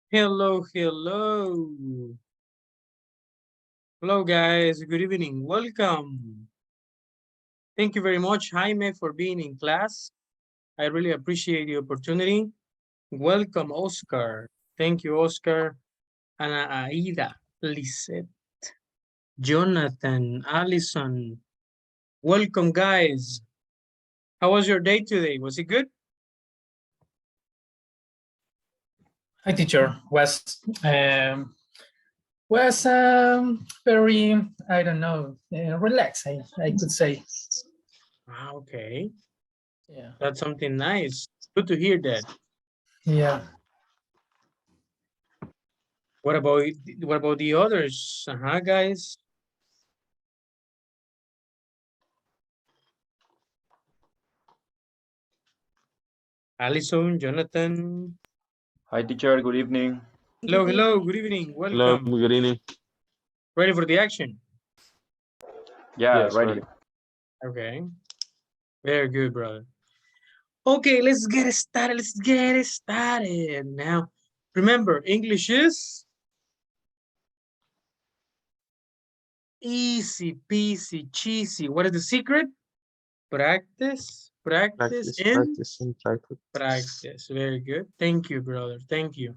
Hello, hello. Hello, guys. Good evening. Welcome. Thank you very much, Jaime, for being in class. I really appreciate the opportunity. Welcome, Oscar. Thank you, Oscar. Ana Aida, Lisette, Jonathan, Allison. Welcome, guys. How was your day today? Was it good? Hi, teacher. Was very, I don't know, relaxed. I could say. Okay. Yeah. That's something nice. Good to hear that. Yeah. What about the others? Guys. Allison, Jonathan. Hi, teacher. Good evening. Hello, hello. Good evening. Hello, Welcome. good evening. Ready for the action? Yeah, Yes, ready. ready. Okay. Very good, brother. Okay, let's get it started. Let's get it started. Now, remember, English is easy peasy cheesy. What is the secret? Practice, practice, Practice, and practice, and practice. practice. Very good. Thank you, brother. Thank you.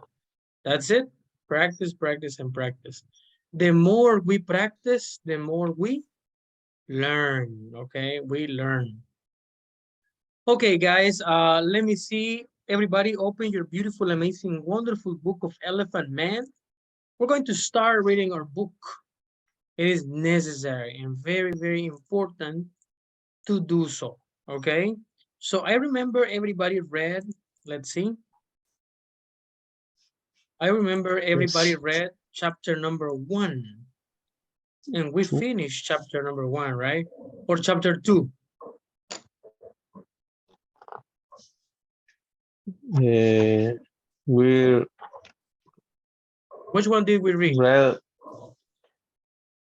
That's it. Practice, practice, and practice. The more we practice, the more we learn. Okay, we learn. Okay, guys, let me see. Everybody open your beautiful, amazing, wonderful book of Elephant Man. We're going to start reading our book. It is necessary and very, very important to do so, okay? So I remember everybody read, let's see. I remember everybody Yes. read chapter number 1. And we Two. finished chapter number 1, right? Or chapter 2. We Which one did we read? read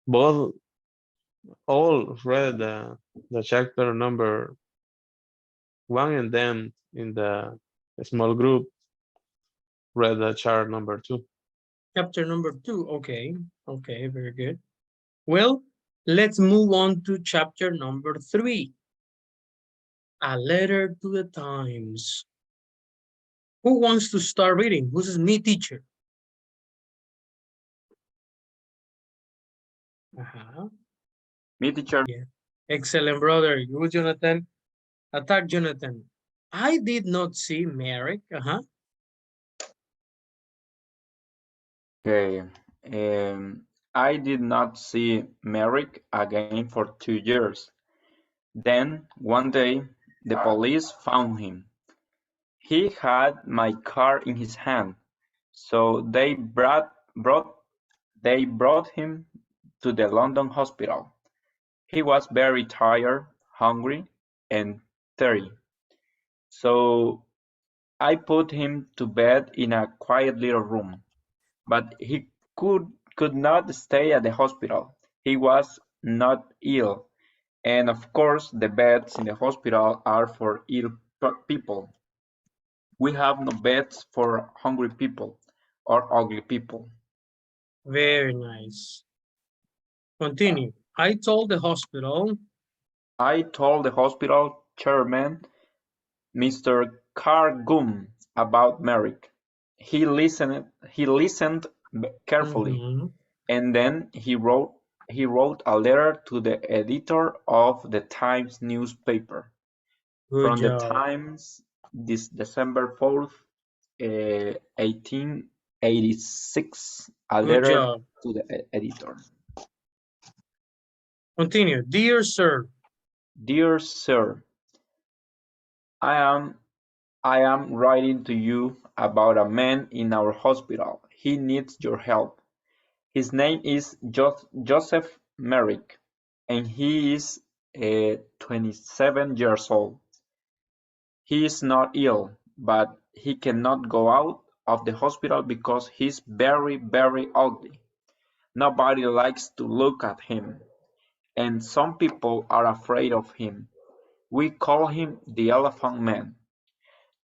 both, all read the chapter number 1, and then in the small group read the chart number 2. Chapter number 2. Okay. Okay, very good. Well, let's move on to chapter number 3. A letter to the times. Who wants to start reading? Who's me, teacher? Me, teacher. Yeah. Excellent, brother. You, Jonathan. Attack, Jonathan. I did not see Merrick. Okay. I did not see Merrick again for 2 years. Then, one day, the police found him. He had my car in his hand, so they brought him to the London hospital. He was very tired, hungry, and dirty. So I put him to bed in a quiet little room, but he could not stay at the hospital. He was not ill, and of course the beds in the hospital are for ill people. We have no beds for hungry people or ugly people. Very nice. Continue. I told the hospital. I told the hospital chairman, Mr. Cargum, about Merrick. He listened carefully, and then he wrote a letter to the editor of the Times newspaper. Good From the job. Times, this December 4th, 1886, a Good letter job. to the editor. Continue. Dear sir. Dear Sir, I am I am writing to you about a man in our hospital. He needs your help. His name is Joseph Merrick, and he is 27 years old. He is not ill, but he cannot go out of the hospital because he's very, very ugly. Nobody likes to look at him, and some people are afraid of him. We call him the Elephant Man.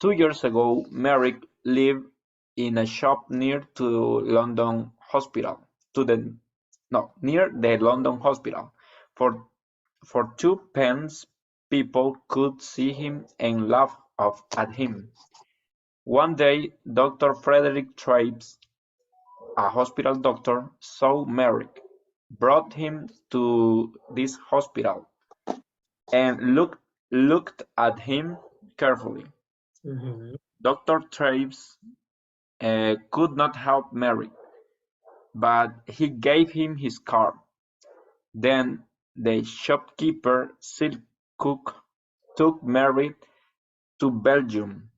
2 years ago, Merrick lived in a shop near to London Hospital. Near the London Hospital. For 2 pence, people could see him and laugh at him. One day, Dr. Frederick Traves, a hospital doctor, saw Merrick, brought him to this hospital, and looked at him carefully. Mhm. Dr. Traves could not help Merrick, but he gave him his card. Then the shopkeeper Silcock took Merrick to Belgium.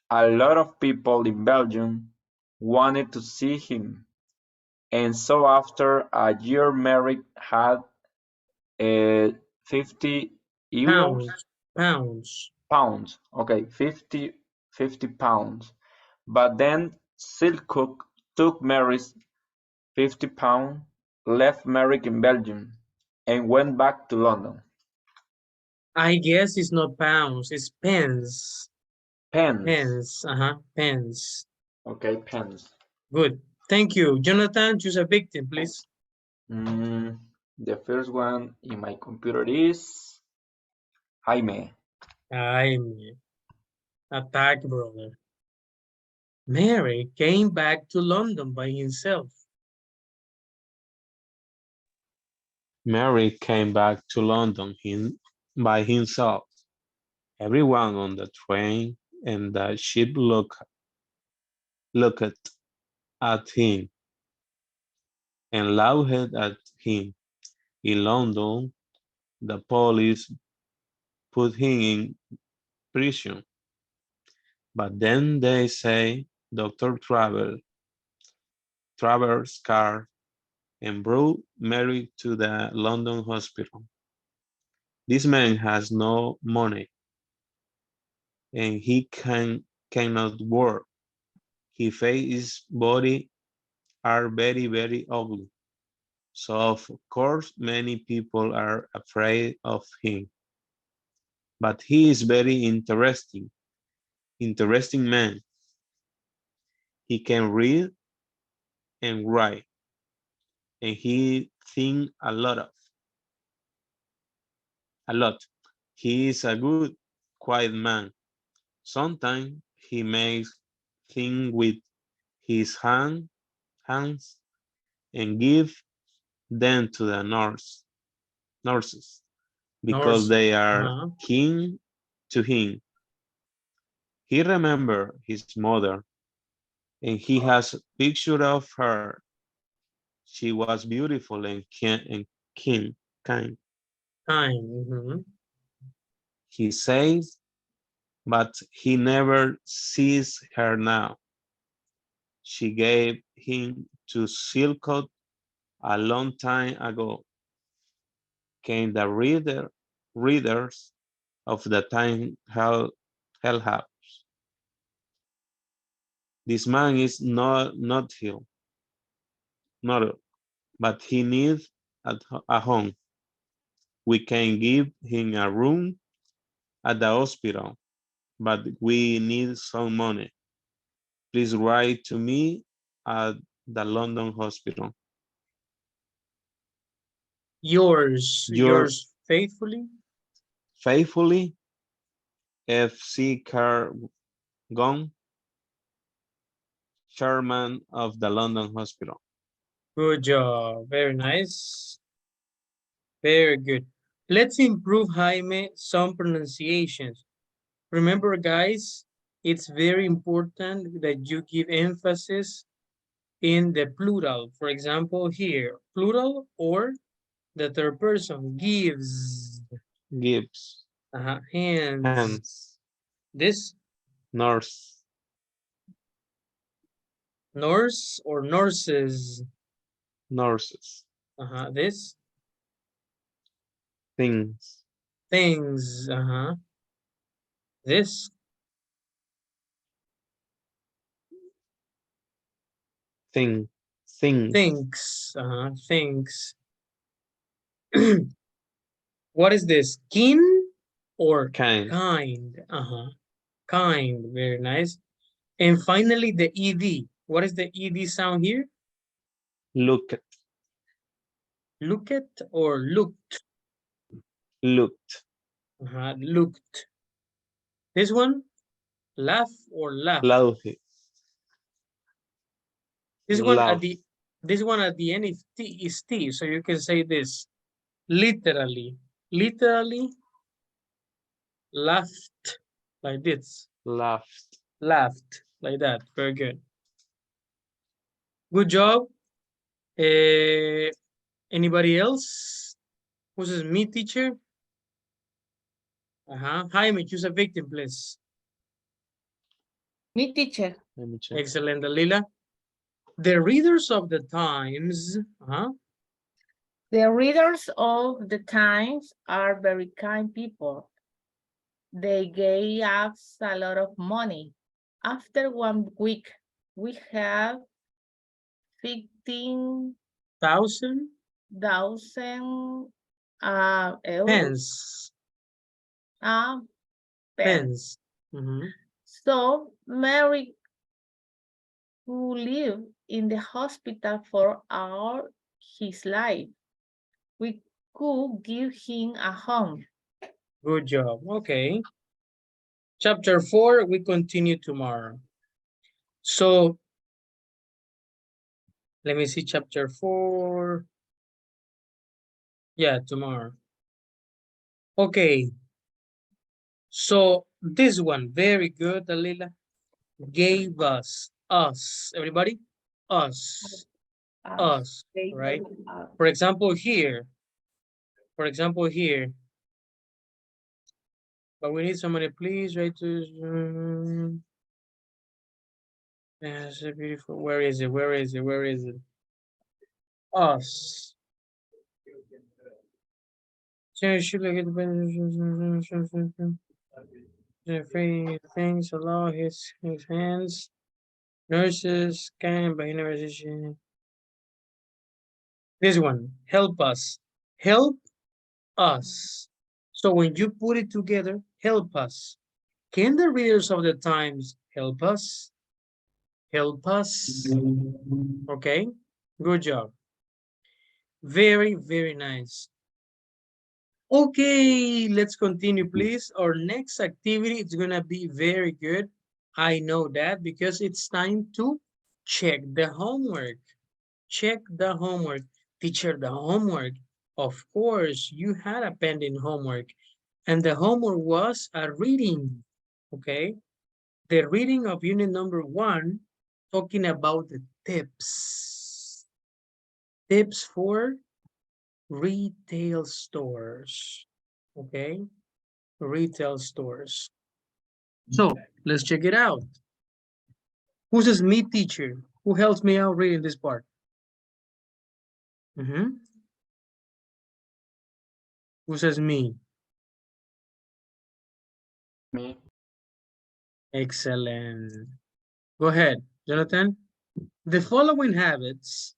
A lot of people in Belgium wanted to see him, and so after a year Merrick had 50 euros, Pounds, pounds. pounds, okay, 50 pounds. But then Silcock took Mary's 50 pounds, left Merrick in Belgium, and went back to London. I guess it's not pounds, it's pence. Pence. Pence, pence. Okay, pence. Good. Thank you. Jonathan, choose a victim, please. The first one in my computer is Jaime. I'm attack, brother. Mary came back to London by himself. Mary came back to London by himself. Everyone on the train and the ship looked at him and laughed at him. In London, the police put him in prison, but then they say Dr. Travers car and brought Mary to the London hospital. This man has no money and he cannot work. His face, body are very, very ugly. So of course many people are afraid of him. But he is very interesting man. He can read and write, and he think a lot. He is a good, quiet man. Sometimes he makes things with his hands and give them to the nurses because Norse. they are keen to him. He remember his mother and he has a picture of her. She was beautiful and kind. Time. He says, but he never sees her now. She gave him to Silcote a long time ago. Came the readers of the time hell house. This man is not ill, not ill, but he needs a home. We can give him a room at the hospital, but we need some money. Please write to me at the London hospital. Yours Your faithfully. faithfully, F.C. Cargon, chairman of the London hospital. Good job. Very nice. Very good. Let's improve, Jaime, some pronunciations. Remember, guys, it's very important that you give emphasis in the plural. For example, here, plural or the third person, gives. Gibbs, Hands. hands, This, nurse, nurse or nurses. nurses, This, things, things. This, thing, things, thinks. Thinks. What is this? Kin or kind, kind? Kind. Very nice. And finally, the ED. What is the ED sound here? Look at, Look at or looked? looked, Looked. This one, laugh or laugh? loudly, This one at loud, the this one at the end is T, so you can say this literally. Literally laughed like this. laughed. Laughed like that. Very good. Good job. Anybody else? Who's this? Me, teacher? Jaime, choose a victim, please. Me, teacher. Let me check. Excellent, Dalila. The readers of the Times. The readers of the Times are very kind people. They gave us a lot of money. After 1 week, we have 15,000 euros. Pence. Pence. Pence. Mhm. So Mary, who lived in the hospital for all his life, we could give him a home. Good job. Okay. Chapter 4, we continue tomorrow. So, let me see chapter 4. Yeah, tomorrow. Okay. So, this one, very good, Dalila. Gave us. Everybody? Us. They Right? gave us. For example, here. But we need somebody, please, right to. Yes, beautiful. Where is it? Where is it? Where is it? Us. Free things allow his hands. Nurses can by university. This one, help us. Help us. So when you put it together, help us. Can the readers of the Times help us? Help us. Okay, good job. Very, very nice. Okay, let's continue, please. Our next activity is going to be very good. I know that because it's time to check the homework. Check the homework. Teacher, the homework. Of course, you had a pending homework. And the homework was a reading. Okay? The reading of unit number 1, talking about the tips. Tips for retail stores. Okay? Retail stores. So let's check it out. Who's this me teacher? Who helps me out reading this part? Who says me? Me. Excellent. Go ahead, Jonathan. The following habits.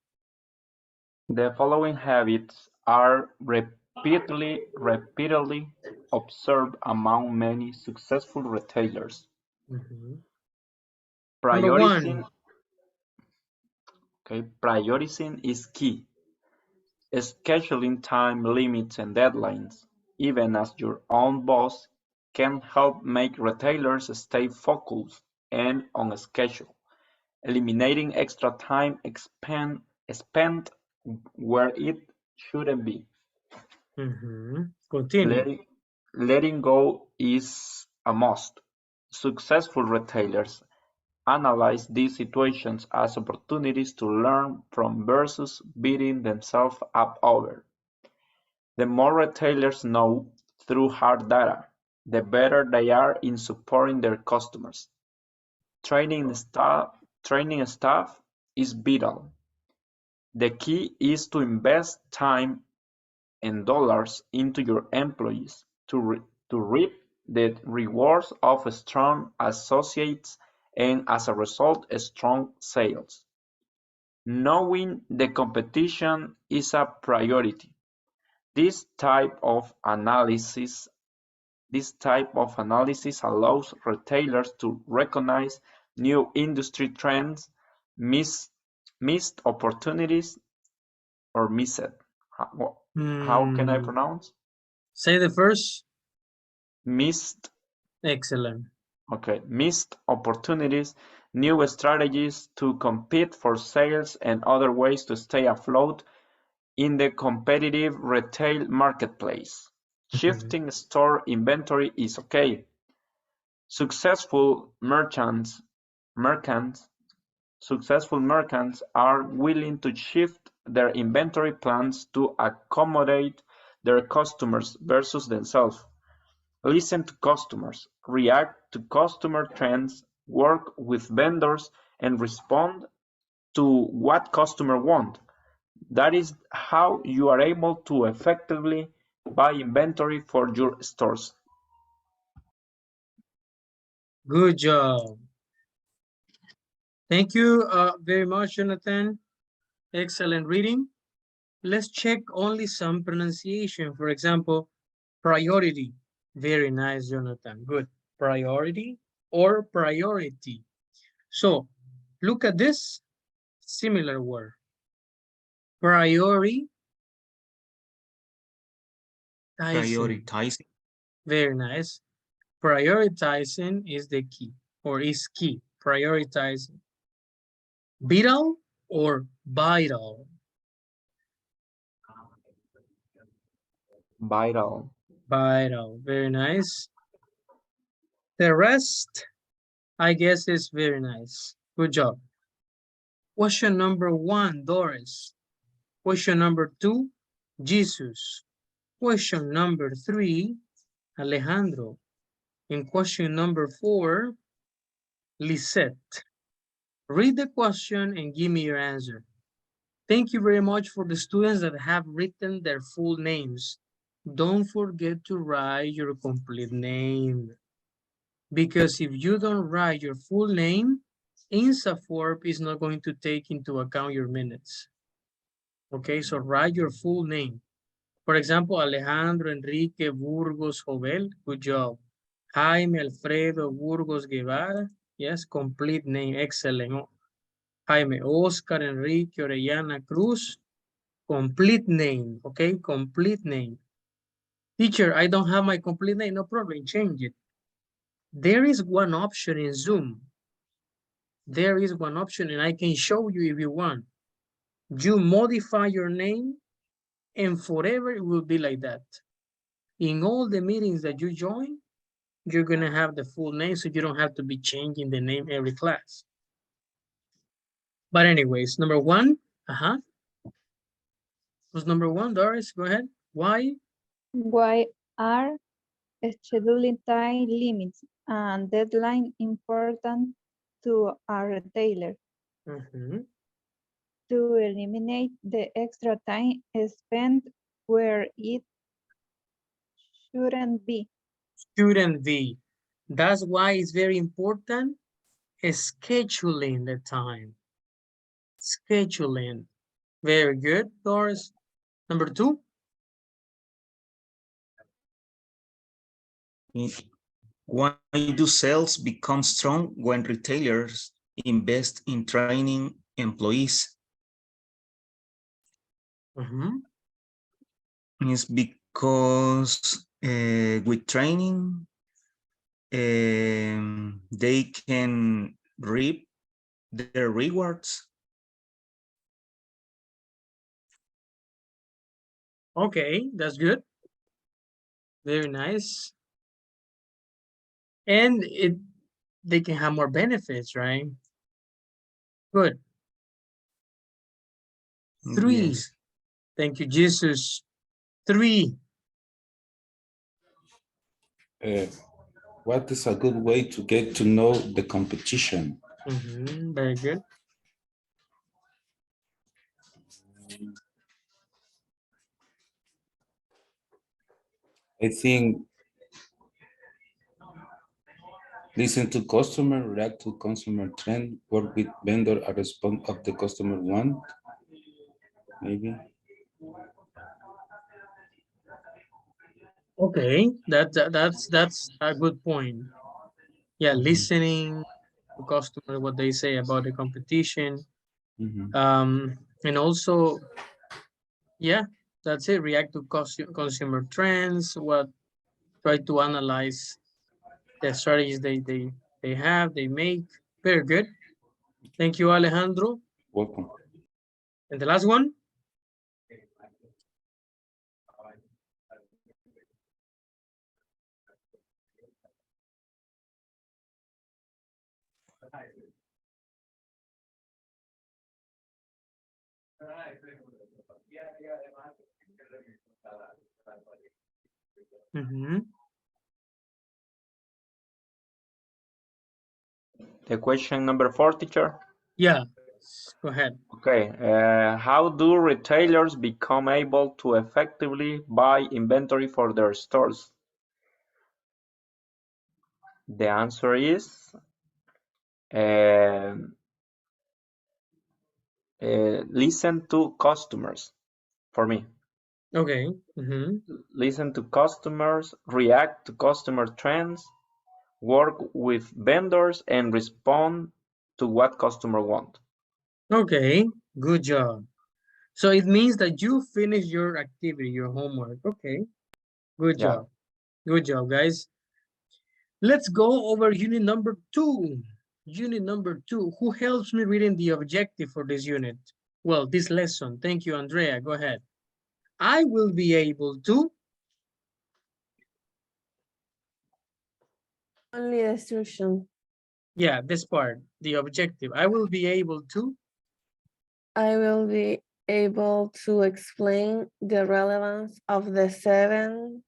The following habits are repeatedly observed among many successful retailers. Number 1. Prioritizing is key. Scheduling time limits and deadlines, even as your own boss, can help make retailers stay focused and on schedule, eliminating extra time spent where it shouldn't be. Continue. Letting go is a must. Successful retailers analyze these situations as opportunities to learn from versus beating themselves up over. The more retailers know through hard data, the better they are in supporting their customers. Training staff is vital. The key is to invest time and dollars into your employees to reap the rewards of strong associates and, as a result, strong sales. Knowing the competition is a priority. This type of analysis allows retailers to recognize new industry trends, missed opportunities, or missed. How can I pronounce? Say the first. Missed. Excellent. Okay, missed opportunities, new strategies to compete for sales, and other ways to stay afloat in the competitive retail marketplace. Shifting store inventory is okay. Successful merchants are willing to shift their inventory plans to accommodate their customers versus themselves. Listen to customers, react to customer trends, work with vendors, and respond to what customers want. That is how you are able to effectively buy inventory for your stores. Good job. Thank you very much, Jonathan. Excellent reading. Let's check only some pronunciation. For example, priority. Very nice, Jonathan. Good. Priority or priority. So look at this similar word. Prioritizing. Prioritizing. Very nice. Prioritizing is the key or is key. Prioritizing. Vital or vital? Vital. Vital. Very nice. The rest, I guess, is very nice. Good job. Question number 1, Doris. Question number 2, Jesus. Question number 3, Alejandro. And question number 4, Lisette. Read the question and give me your answer. Thank you very much for the students that have written their full names. Don't forget to write your complete name. Because if you don't write your full name, INSAFORP is not going to take into account your minutes. Okay, so write your full name. For example, Alejandro Enrique Burgos Jovel, good job. Jaime Alfredo Burgos Guevara, yes, complete name, excellent. Oh. Jaime Oscar Enrique Orellana Cruz, complete name, okay, complete name. Teacher, I don't have my complete name, no problem, change it. There is one option in Zoom. There is one option, and I can show you if you want. You modify your name, and forever it will be like that. In all the meetings that you join, you're going to have the full name, so you don't have to be changing the name every class. But anyways, number 1, what's number 1, Doris? Go ahead. Why? Why are scheduling time limits and deadline important to a retailer? To eliminate the extra time spent where it shouldn't be. Shouldn't be. That's why it's very important scheduling the time. Scheduling. Very good, Doris. Number 2. Why do sales become strong when retailers invest in training employees? It's because with training, they can reap their rewards. Okay, that's good. Very nice. And they can have more benefits, right? Good. 3. Yes. Thank you, Jesus. 3. What is a good way to get to know the competition? Very good. I think listen to customer, react to consumer trend, work with vendor, a response of the customer want, maybe. Okay, that's a good point. Yeah, listening, to customers, what they say about the competition. Mhm. And also, yeah, that's it. React to consumer trends, what try to analyze the strategies they have, they make. Very good. Thank you, Alejandro. Welcome. And the last one. The question number 4, teacher. Yeah, go ahead. Okay, how do retailers become able to effectively buy inventory for their stores? The answer is listen to customers. For me, Okay. listen to customers, react to customer trends, work with vendors, and respond to what customer want. Okay, good job. So it means that you finish your activity, your homework. Okay, good Yeah. job. Good job, guys. Let's go over unit number 2. Unit number 2. Who helps me reading the objective for this unit? Well, this lesson. Thank you, Andrea. Go ahead. I will be able to. Only instruction. Yeah, this part, the objective. I will be able to. I will be able to explain the relevance of the 7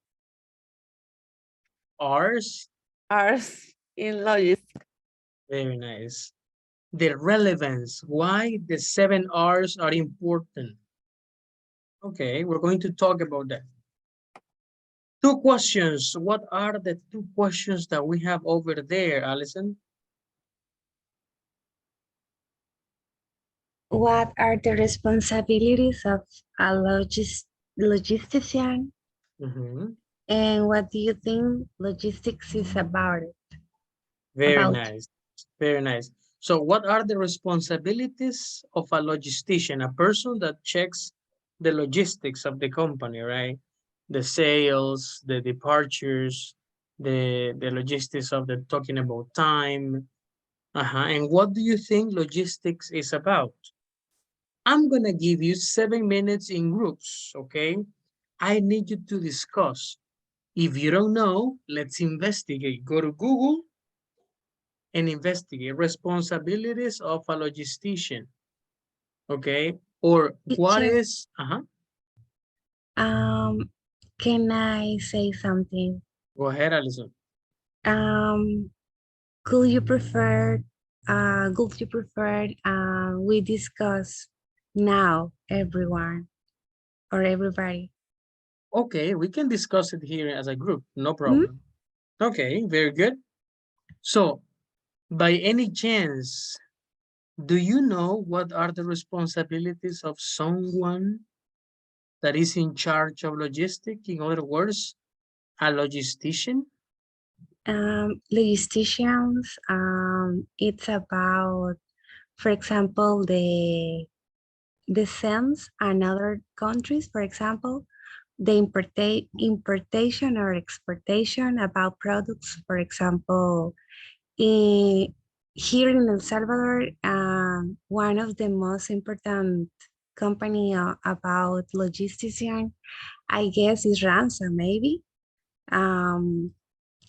R's. R's in logistics. Very nice. The relevance. Why the 7 R's are important. Okay, we're going to talk about that. 2 questions. What are the 2 questions that we have over there, Alison? What are the responsibilities of a logistician? And what do you think logistics is about? Very nice. Very nice. So what are the responsibilities of a logistician, a person that checks the logistics of the company, right? The sales, the departures, the logistics of the talking about time. And what do you think logistics is about? I'm gonna give you 7 minutes in groups, okay? I need you to discuss. If you don't know, let's investigate. Go to Google and investigate responsibilities of a logistician, okay? Or what Teacher, is, can I say something? Go ahead, Alison. Could you prefer, we discuss now, everyone or everybody? Okay, we can discuss it here as a group, no problem. Okay, very good. So, by any chance, do you know what are the responsibilities of someone that is in charge of logistics? In other words, a logistician? Logisticians, it's about, for example, the sends and other countries, for example, the importation or exportation about products, for example, here in El Salvador, one of the most important company about logistician, I guess, is Ramsa, maybe,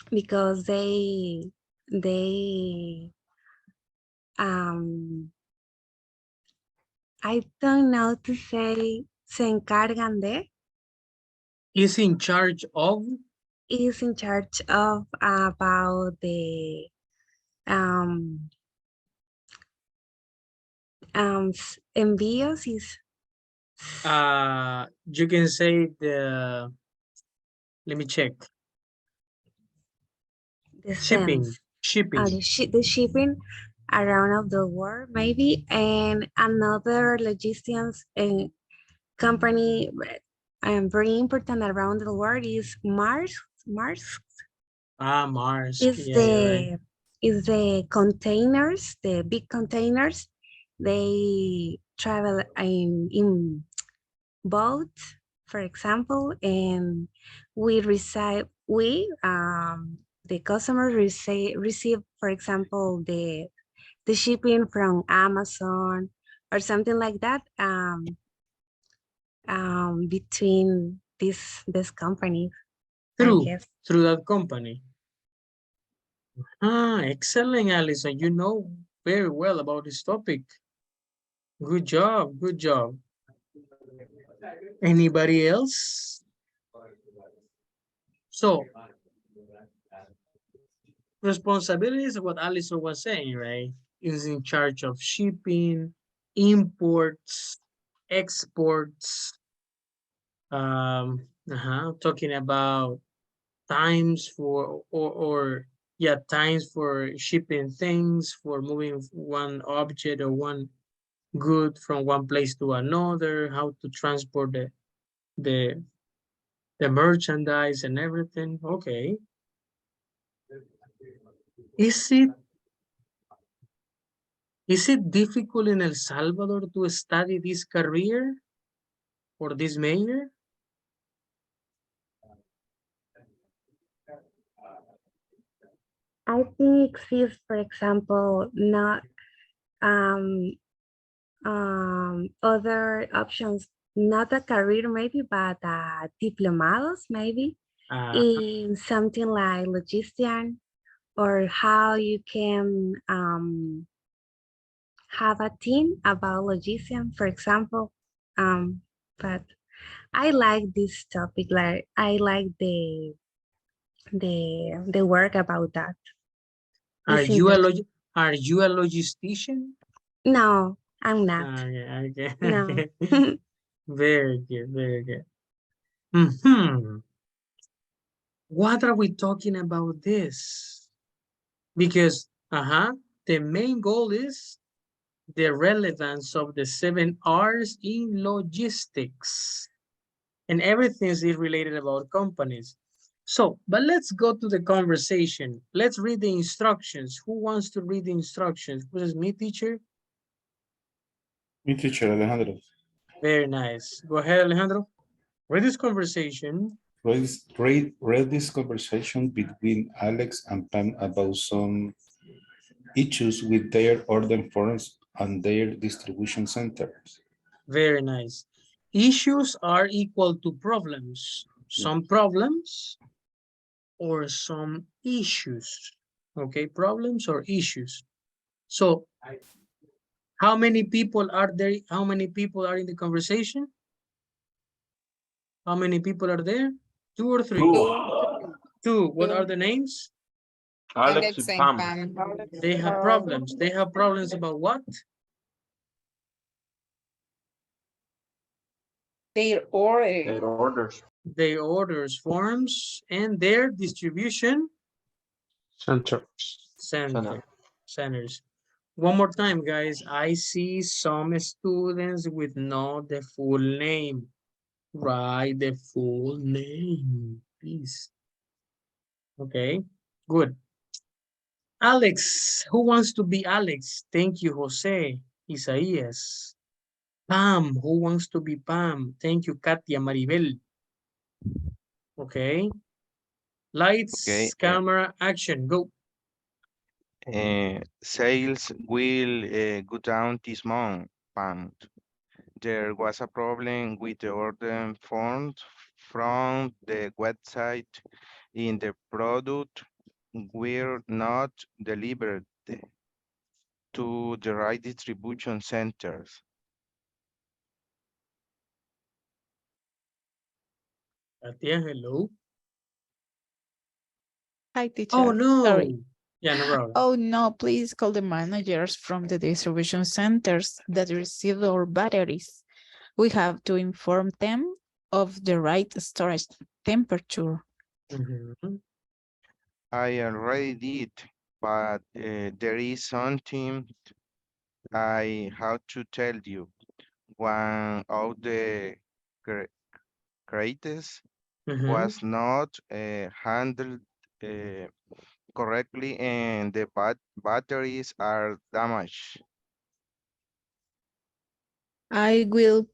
because they I don't know to say se encargan de. Is in charge of? Is in charge of about the envíos is You can say the, let me check. the Shipping, sense. shipping. The shipping around of the world maybe, and another logistics company very important around the world is Mars. Mars. Is Yeah, you're right. is the containers, the big containers. They travel in boat, for example, and the customer receive, for example, the shipping from Amazon or something like that, between this company, I Through, guess. through that company. Ah, excellent, Alison. You know very well about this topic. Good job, good job. Anybody else? So, responsibilities of what Alison was saying, right? Is in charge of shipping, imports, exports, talking about times for or yeah, times for shipping things, for moving one object or one good from one place to another, how to transport the the merchandise and everything. Okay. Is it is it difficult in El Salvador to study this career or this major? I think exists, for example, not um, other options, not a career maybe, but diplomados maybe Uh, in something like logistician, or how you can have a team about logistician, for example. But I like this topic. Like I like the work about that. are It's you a interesting. are you a logistician? No, I'm not. Okay, No. okay. Very good, very good. Mhm. What are we talking about this? Because, the main goal is the relevance of the 7 R's in logistics. And everything is related about companies. So, but let's go to the conversation. Let's read the instructions. Who wants to read the instructions? Who is me, teacher? Me, teacher Alejandro. Very nice. Go ahead, Alejandro. Read this conversation. Read this conversation between Alex and Pam about some issues with their order forms and their distribution centers. Very nice. Issues are equal to problems. Some problems or some issues. Okay, problems or issues. So, how many people are there? How many people are in the conversation? How many people are there? 2 or 3? Two. 2. What are the names? Alex and Pam. They have problems. They have problems about what? Their order. Their orders. Their orders, forms, and their distribution Centers. center. Centers. One more time, guys. I see some students with not the full name. Write the full name, please. Okay, good. Alex, who wants to be Alex? Thank you, Jose. Isaías. Pam, who wants to be Pam? Thank you, Katia Maribel. Okay. Lights, camera, action, go. Sales will go down this month. There was a problem with the order forms from the website in the product were not delivered to the right distribution centers. Katia, hello. Hi, Oh, teacher. Sorry. no. Yeah, no problem. Oh, no, please call the managers from the distribution centers that receive our batteries. We have to inform them of the right storage temperature. Mhm. I already did, but there is something I have to tell you. One of the crates Mhm. was not handled correctly and the batteries are damaged. I will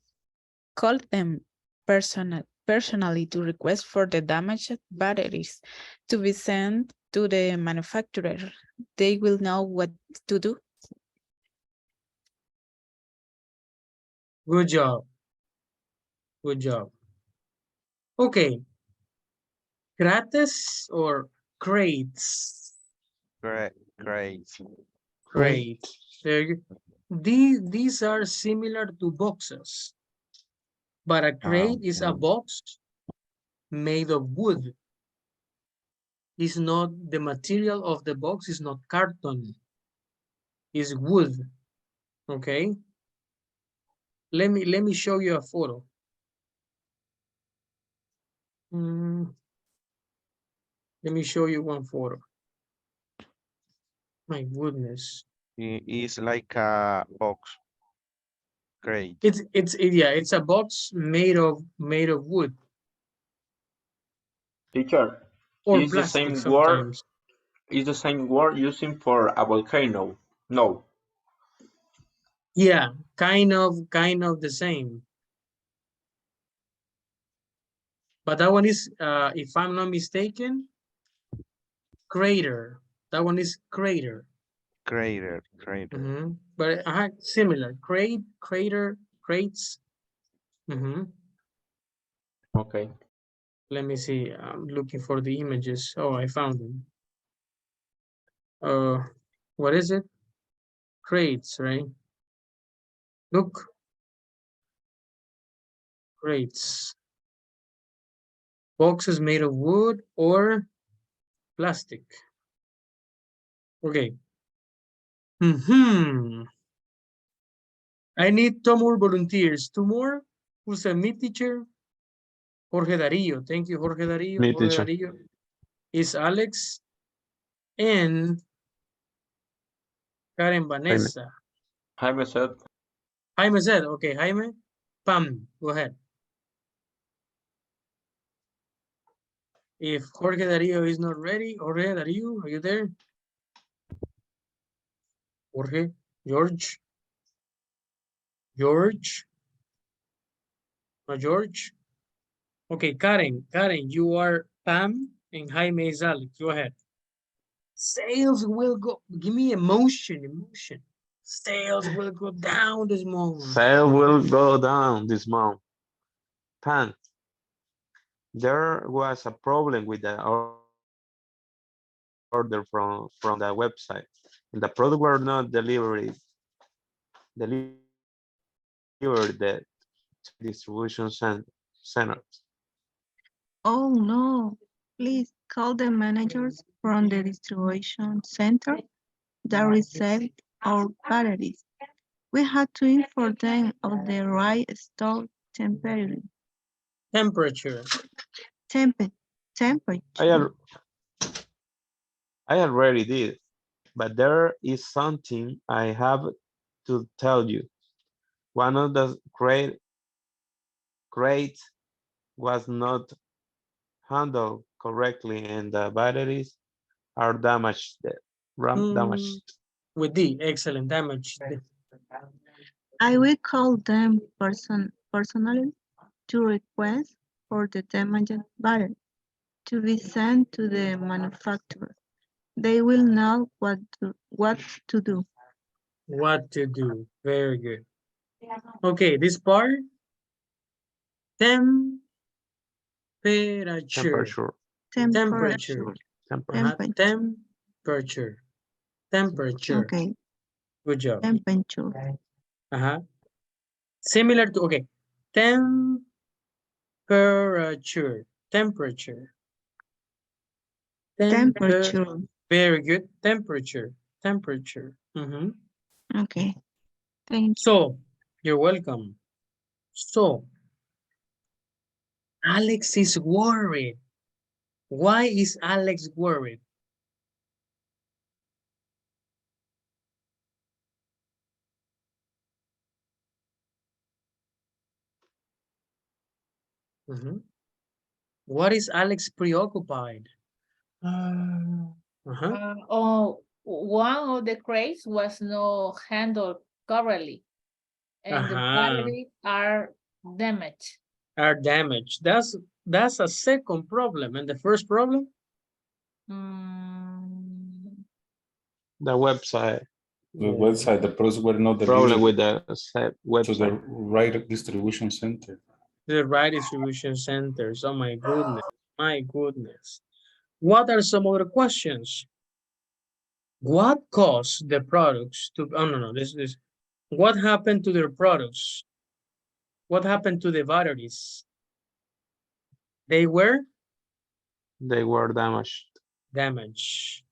call them personally to request for the damaged batteries to be sent to the manufacturer. They will know what to do. Good job. Good job. Okay. Crates or crates? Great, great. Great. Very good. These are similar to boxes, but a crate is a Okay. box made of wood. It's not the material of the box is not carton. It's wood. Okay. Let me show you a photo. Let me show you one photo. My goodness. It's like a box. Great. Yeah, it's a box made of wood Teacher, or is the plastic same word sometimes. using for a volcano? No. Yeah, kind of the same. But that one is, if I'm not mistaken, crater. That one is crater. Crater, crater. But similar. Crater, crates. Okay. Let me see. I'm looking for the images. Oh, I found them. What is it? Crates, right? Look, crates. Boxes made of wood or plastic. Okay. I need two more volunteers. Two more. Who said me, teacher? Jorge Darío. Thank you, Jorge Darío. Me, Jorge teacher. Darío is Alex and Karen Jaime. Vanessa. Jaime said. Jaime said, okay, Jaime. Pam, go ahead. If Jorge Darío is not ready, Jorge Darío, are you there? Jorge, George, George, no George. Okay, Karen, you are Pam and Jaime is Alex. Go ahead. Sales will go. Give me emotion. Sales will go down this month. Sale will go down this month. Pan. There was a problem with the order from the website, and the product were not delivered to distribution centers. Oh no, please call the managers from the distribution center that received our batteries. We had to inform them of the right store temperature. Temperature. Temperature. I already did, but there is something I have to tell you. One of the crates was not handled correctly and the batteries are damaged. Damaged. With D, excellent, damaged. I will call them personally to request for the damaged battery to be sent to the manufacturer. They will know what to do. What to do, very good. Okay, this part, temperature. Temperature. Temperature. Temperature. Temperature. Okay. Good job. Temperature. Similar to, okay. Temperature. Temperature. Very good. Temperature. Okay. Thank you. So, you're welcome. So, Alex is worried. Why is Alex worried? What is Alex preoccupied? One of the crates was not handled correctly, and the batteries are damaged. Are damaged. That's a second problem. And the first problem? The website. The products were not Problem delivered with the website. to the right distribution center. The right distribution centers. Oh my goodness. My goodness. What are some other questions? What caused the products to, oh no, this, what happened to their products? What happened to the batteries? They were? They were damaged. Damaged.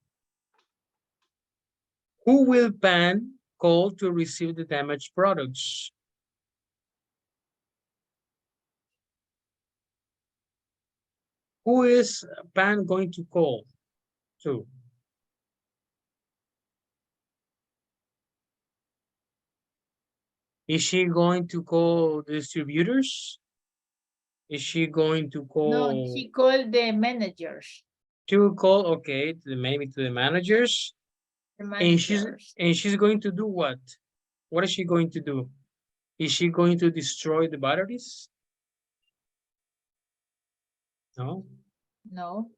Who will PAN call to receive the damaged products? Who is PAN going to call to? Is she going to call distributors? Is she going to call? No, she called the managers. She will call, okay, maybe to the managers. The managers. And she's going to do what? What is she going to do? Is she going to destroy the batteries? No. No.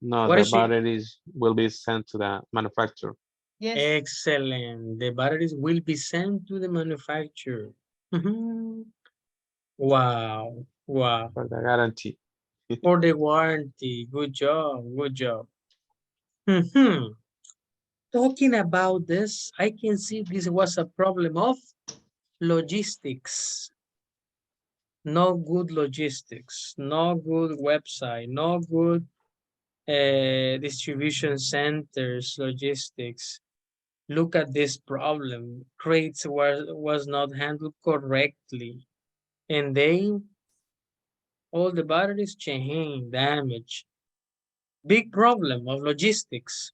No, What the is she? batteries will be sent to the manufacturer. Yes. Excellent. The batteries will be sent to the manufacturer. Wow. Wow. For the guarantee. For the warranty. Good job. Good job. Talking about this, I can see this was a problem of logistics. No good logistics, no good website, no good distribution centers, logistics. Look at this problem. Crates was not handled correctly. And all the batteries chain damage. Big problem of logistics.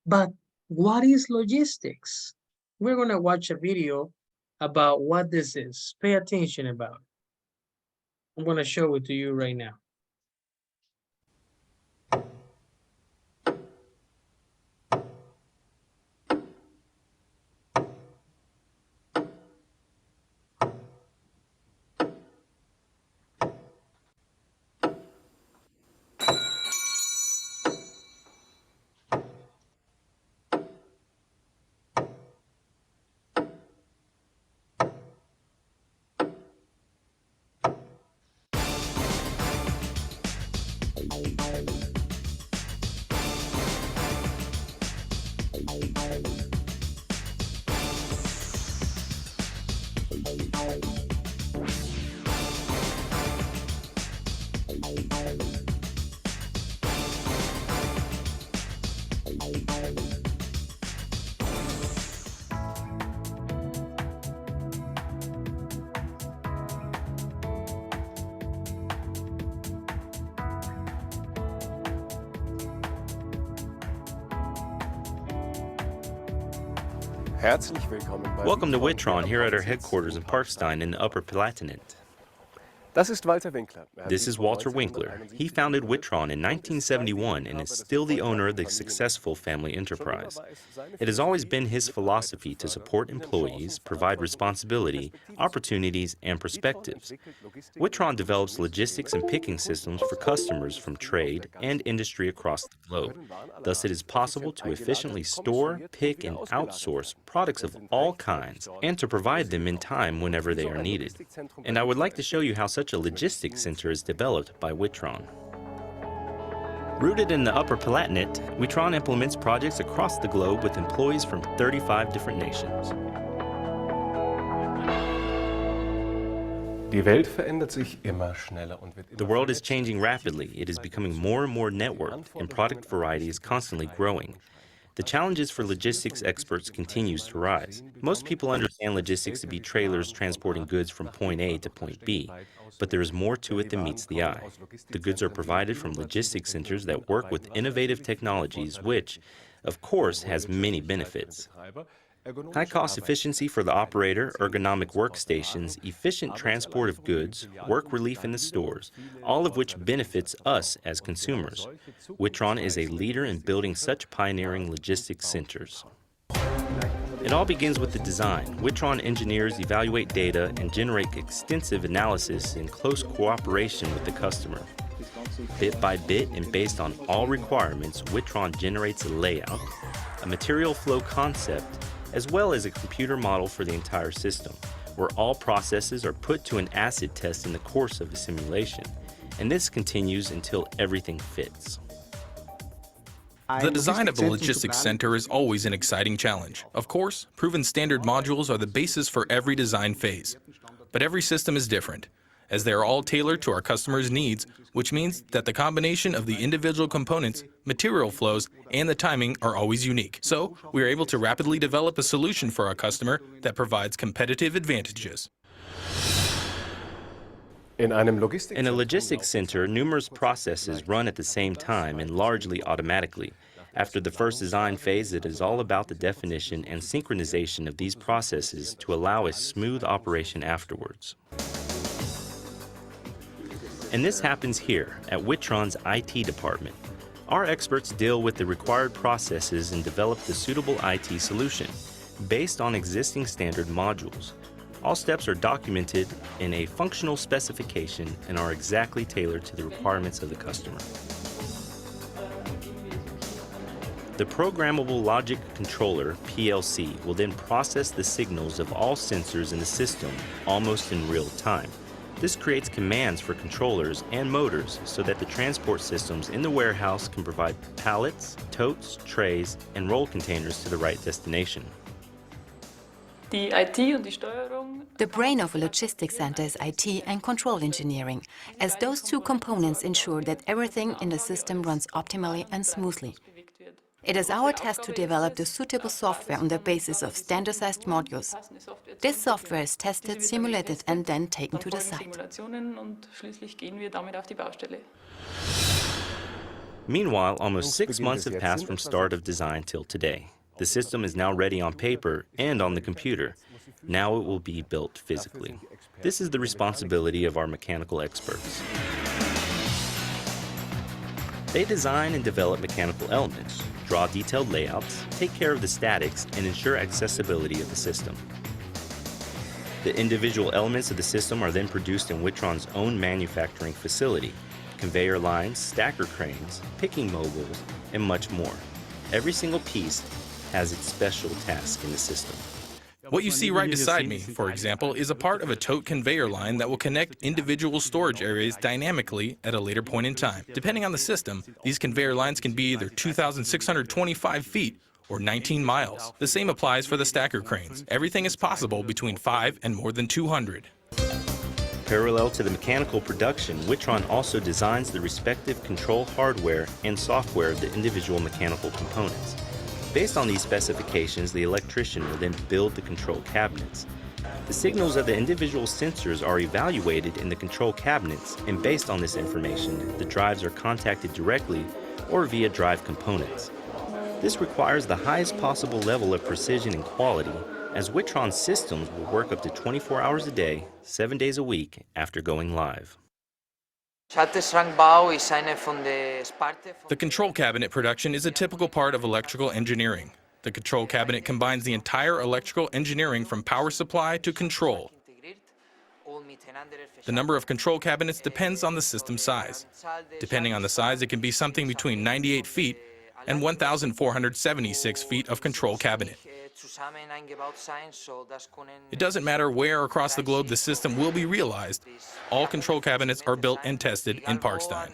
But what is logistics? We're gonna watch a video about what this is. Pay attention about it. I'm gonna show it to you right now. Welcome to Witron here at our headquarters in Parkstein in the Upper Palatinate. This is Walter Winkler. He founded Witron in 1971 and is still the owner of the successful family enterprise. It has always been his philosophy to support employees, provide responsibility, opportunities, and perspectives. Witron develops logistics and picking systems for customers from trade and industry across the globe. Thus, it is possible to efficiently store, pick, and outsource products of all kinds and to provide them in time whenever they are needed. And I would like to show you how such a logistics center is developed by Witron. Rooted in the Upper Palatinate, Witron implements projects across the globe with employees from 35 different nations. The world is changing rapidly. It is becoming more and more networked, and product variety is constantly growing. The challenges for logistics experts continues to rise. Most people understand logistics to be trailers transporting goods from point A to point B, but there is more to it than meets the eye. The goods are provided from logistics centers that work with innovative technologies, which, of course, has many benefits. High cost efficiency for the operator, ergonomic workstations, efficient transport of goods, work relief in the stores, all of which benefits us as consumers. Witron is a leader in building such pioneering logistics centers. It all begins with the design. Witron engineers evaluate data and generate extensive analysis in close cooperation with the customer. Bit by bit and based on all requirements, Witron generates a layout, a material flow concept, as well as a computer model for the entire system, where all processes are put to an acid test in the course of a simulation. And this continues until everything fits. The design of the logistics center is always an exciting challenge. Of course, proven standard modules are the basis for every design phase. But every system is different, as they are all tailored to our customers' needs, which means that the combination of the individual components, material flows, and the timing are always unique. So, we are able to rapidly develop a solution for our customer that provides competitive advantages. In a logistics center, numerous processes run at the same time and largely automatically. After the first design phase, it is all about the definition and synchronization of these processes to allow a smooth operation afterwards. And this happens here at Witron's IT department. Our experts deal with the required processes and develop the suitable IT solution based on existing standard modules. All steps are documented in a functional specification and are exactly tailored to the requirements of the customer. The Programmable Logic Controller, PLC, will then process the signals of all sensors in the system almost in real time. This creates commands for controllers and motors so that the transport systems in the warehouse can provide pallets, totes, trays, and roll containers to the right destination. The brain of a logistics center is IT and control engineering, as those two components ensure that everything in the system runs optimally and smoothly. It is our task to develop the suitable software on the basis of standardized modules. This software is tested, simulated, and then taken to the site. Meanwhile, almost 6 months have passed from start of design till today. The system is now ready on paper and on the computer. Now it will be built physically. This is the responsibility of our mechanical experts. They design and develop mechanical elements, draw detailed layouts, take care of the statics, and ensure accessibility of the system. The individual elements of the system are then produced in Witron's own manufacturing facility: conveyor lines, stacker cranes, picking mobiles, and much more. Every single piece has its special task in the system. What you see right beside me, for example, is a part of a tote conveyor line that will connect individual storage areas dynamically at a later point in time. Depending on the system, these conveyor lines can be either 2,625 feet or 19 miles. The same applies for the stacker cranes. Everything is possible between 5 and more than 200. Parallel to the mechanical production, Witron also designs the respective control hardware and software of the individual mechanical components. Based on these specifications, the electrician will then build the control cabinets. The signals of the individual sensors are evaluated in the control cabinets, and based on this information, the drives are contacted directly or via drive components. This requires the highest possible level of precision and quality, as Witron systems will work up to 24 hours a day, 7 days a week after going live. The control cabinet production is a typical part of electrical engineering. The control cabinet combines the entire electrical engineering from power supply to control. The number of control cabinets depends on the system size. Depending on the size, it can be something between 98 feet and 1,476 feet of control cabinet. It doesn't matter where across the globe the system will be realized. All control cabinets are built and tested in Parkstein.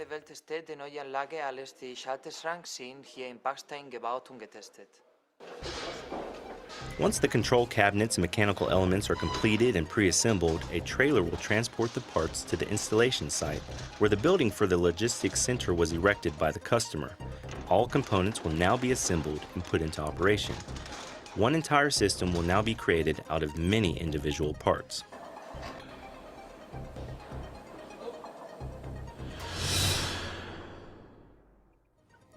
Once the control cabinets and mechanical elements are completed and pre-assembled, a trailer will transport the parts to the installation site, where the building for the logistics center was erected by the customer. All components will now be assembled and put into operation. One entire system will now be created out of many individual parts.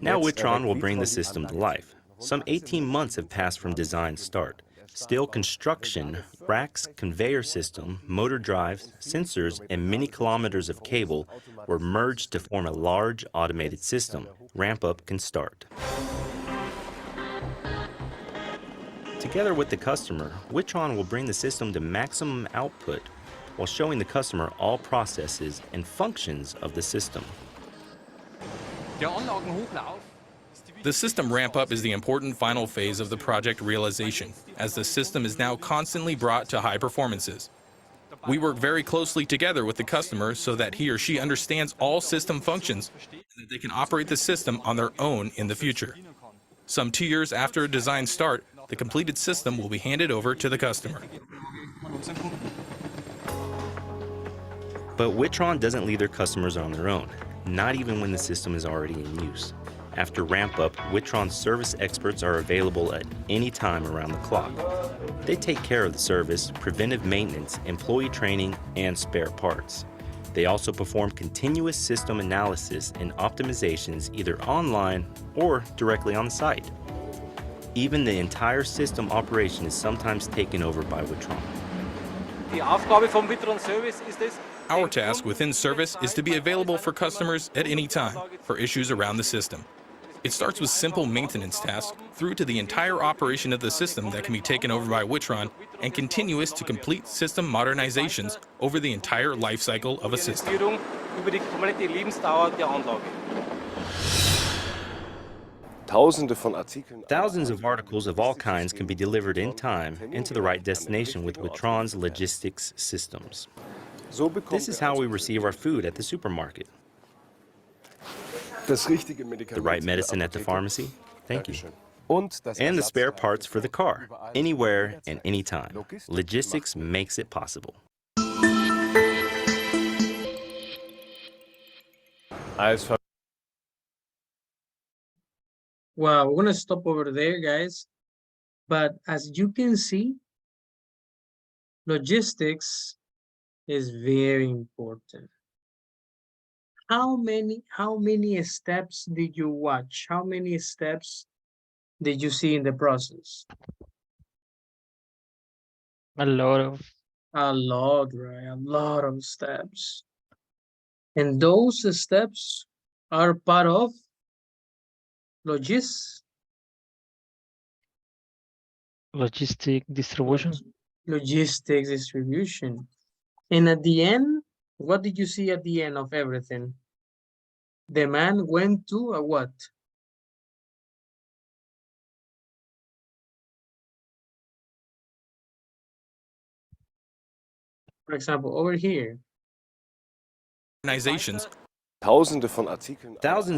Now Witron will bring the system to life. Some 18 months have passed from design start. steel construction, racks, conveyor system, motor drives, sensors, and many kilometers of cable were merged to form a large automated system. Ramp-up can start. Together with the customer, Witron will bring the system to maximum output while showing the customer all processes and functions of the system. The system ramp-up is the important final phase of the project realization, as the system is now constantly brought to high performances. We work very closely together with the customer so that he or she understands all system functions and that they can operate the system on their own in the future. Some 2 years after a design start, the completed system will be handed over to the customer. But Witron doesn't leave their customers on their own, not even when the system is already in use. After ramp-up, Witron's service experts are available at any time around the clock. They take care of the service, preventive maintenance, employee training, and spare parts. They also perform continuous system analysis and optimizations either online or directly on the site. Even the entire system operation is sometimes taken over by Witron. Our task within service is to be available for customers at any time for issues around the system. It starts with simple maintenance tasks through to the entire operation of the system that can be taken over by Witron and continuous to complete system modernizations over the entire life cycle of a system. Thousands of articles of all kinds can be delivered in time into the right destination with Witron's logistics systems. This is how we receive our food at the supermarket. The right medicine at the pharmacy? Thank you. And the spare parts for the car, anywhere and anytime. Logistics makes it possible. Well, we're gonna stop over there, guys. But as you can see, logistics is very important. How many steps did you watch? How many steps did you see in the process? A lot of. A lot, right? A lot of steps. And those steps are part of logistic distribution. Logistics distribution. And at the end, what did you see at the end of everything? The man went to a what? For example, over here. Organizations. Thousands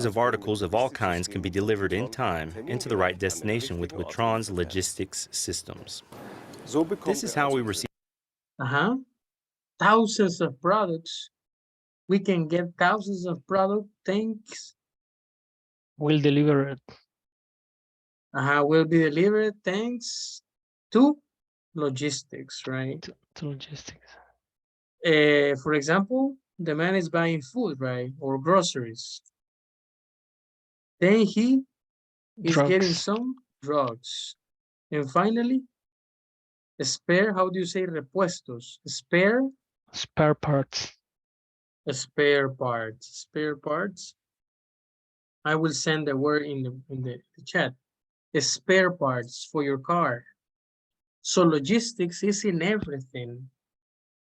of articles of all kinds can be delivered in time into the right destination with Witron's logistics systems. This is how we receive. Thousands of products. We can get thousands of product thanks. Will deliver it. Will be delivered thanks to logistics, right? To logistics. For example, the man is buying food, right? Or groceries. Then he is getting some drugs. And finally, spare, how do you say repuestos? Spare parts. Spare parts. Spare parts. I will send the word in the chat. Spare parts for your car. So logistics is in everything.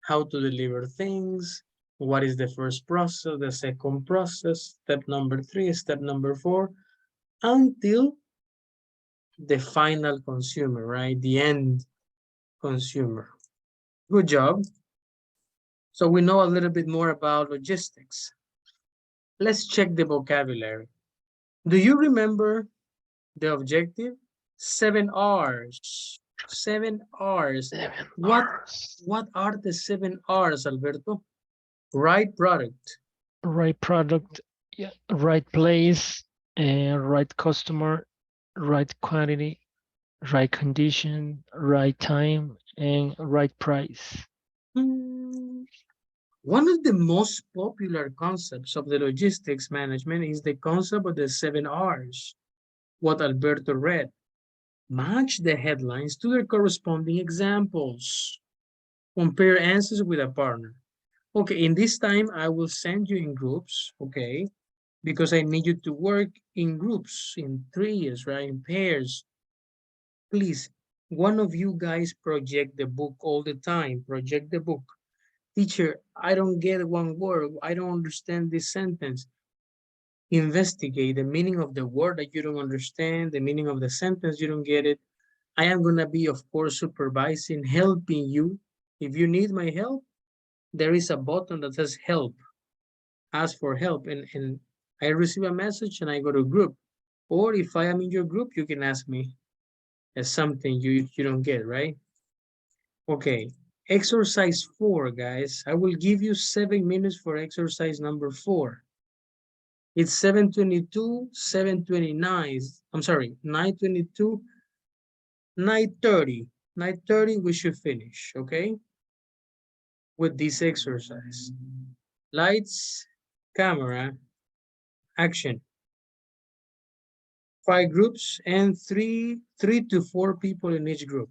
How to deliver things, what is the first process, the second process, step number 3, step number 4, until the final consumer, right? The end consumer. Good job. So we know a little bit more about logistics. Let's check the vocabulary. Do you remember the objective? 7 R's. 7 R's. What are the 7 R's, Alberto? Right product. Right product, yeah, right place, right customer, right quantity, right condition, right time, and right price. One of the most popular concepts of the logistics management is the concept of the 7 R's, what Alberto read. Match the headlines to their corresponding examples. Compare answers with a partner. Okay, in this time, I will send you in groups, okay? Because I need you to work in groups, in threes, right? In pairs. Please, one of you guys project the book all the time. Project the book. Teacher, I don't get one word. I don't understand this sentence. Investigate the meaning of the word that you don't understand, the meaning of the sentence you don't get it. I am going to be, of course, supervising, helping you. If you need my help, there is a button that says help. Ask for help. And I receive a message and I go to group. Or if I am in your group, you can ask me as something you don't get, right? Okay. Exercise 4, guys. I will give you 7 minutes for exercise number 4. It's 7:22, 7:29. I'm sorry, 9:22, 9:30. 9:30, we should finish, okay? With this exercise. Lights, camera, action. 5 groups and three to 4 people in each group.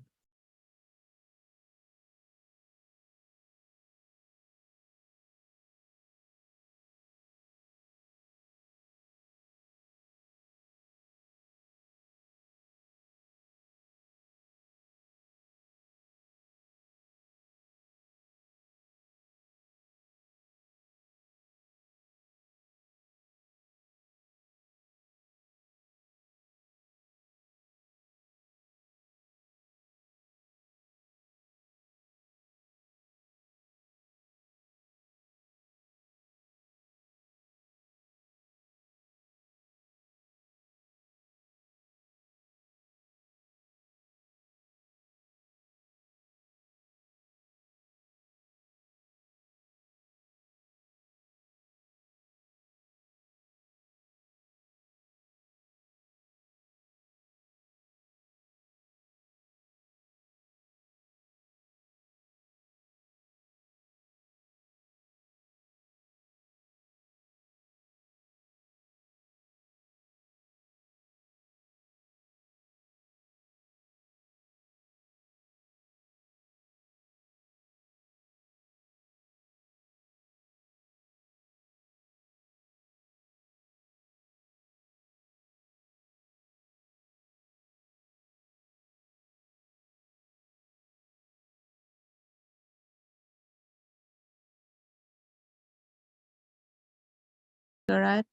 Garage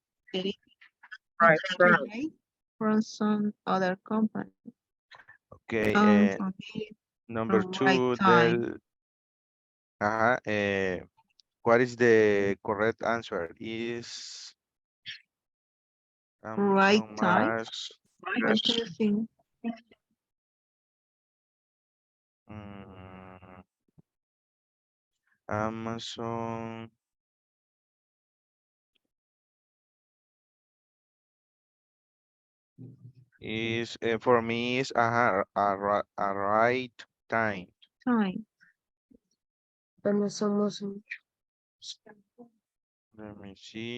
Right, right. from some other company. Okay, For me, number from right 2, time. what is the correct answer? Is Right Amazon time. Max, What do you think? mm, Amazon is for me is a right time. Time. Amazon. Let me see,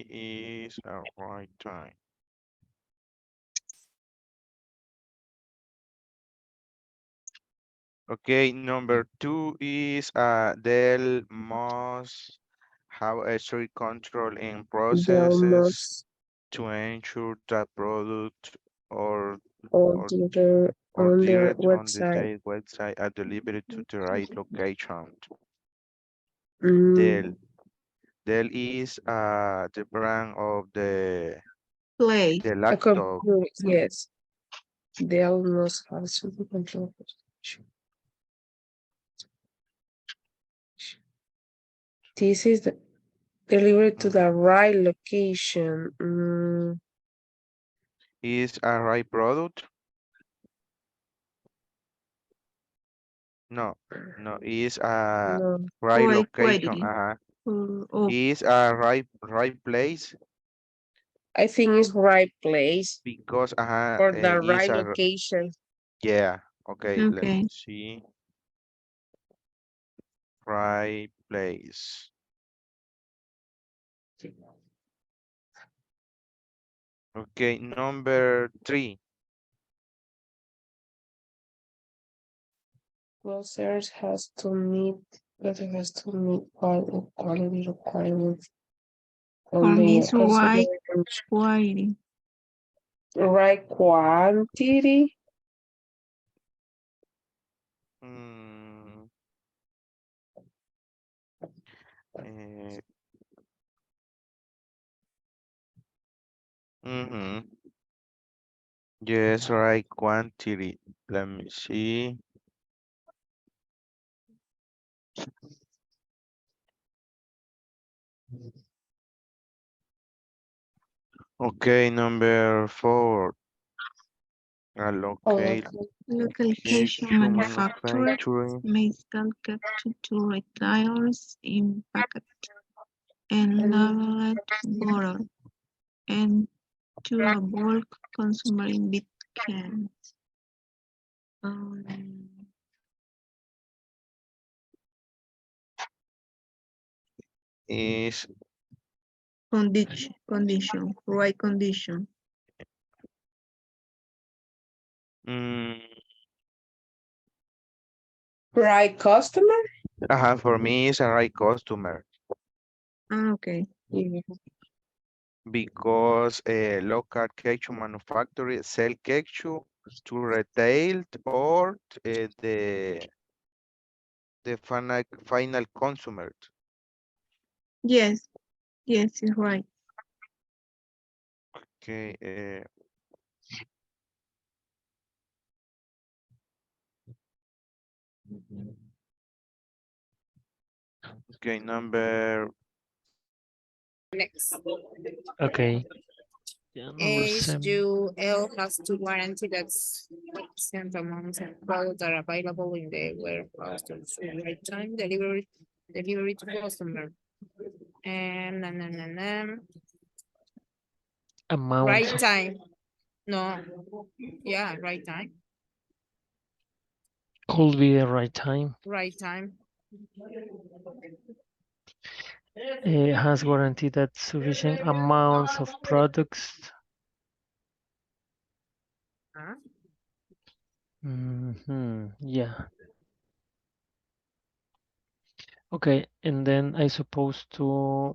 is a right time. Okay, number 2 is Dell must have a strict control in They processes almost to ensure that product or all or their or on their direct on the website. their website are delivered to the right location. Dell. Mm, Dell is the brand of Play. the a laptop. computer, yes. They almost have super control. This is delivered to the right location. Is a right product? No, no, is a No, right Or location. quality. Oh, Is a right place I think it's right place because or the is right a location. yeah. Okay, let me okay. see. Right place. Okay, number 3. Clase has to meet all quality requirements For on me, the it's consumer right quality. right quantity. Mm, eh, mhm. Yes, right quantity. Let me see. Okay, number 4. Allocate Localization to manufacturers manufacturing. may sell capture to retailers in packet and labeled bottle and to a bulk consumer in big cans. Um, Is right condition. mm, Right customer? for me is a right customer Okay. Yeah. because a local ketchup manufacturer sell ketchup to retail or the final consumer. Yes, yes, it's right. Okay, okay, number Next. Okay. Yeah, number seven. HUL has to guarantee that sufficient amounts of products are available in the warehouse to ensure right time delivery to customer. And Amounts right of time. No, yeah, right time. could be the right time. Right time. It has guaranteed that sufficient amounts of products. Huh? Yeah. Okay, and then I suppose to.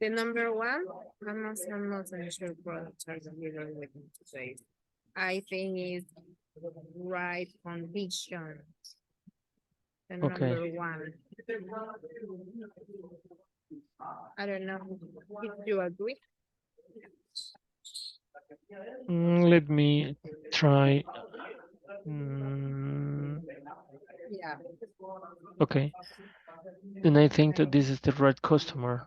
The number one, I'm not sure products are delivered within 2 days. I think it's right condition. The Okay. number one. I don't know if you agree. Let me try. Mm, Yeah. okay. Then I think that this is the right customer.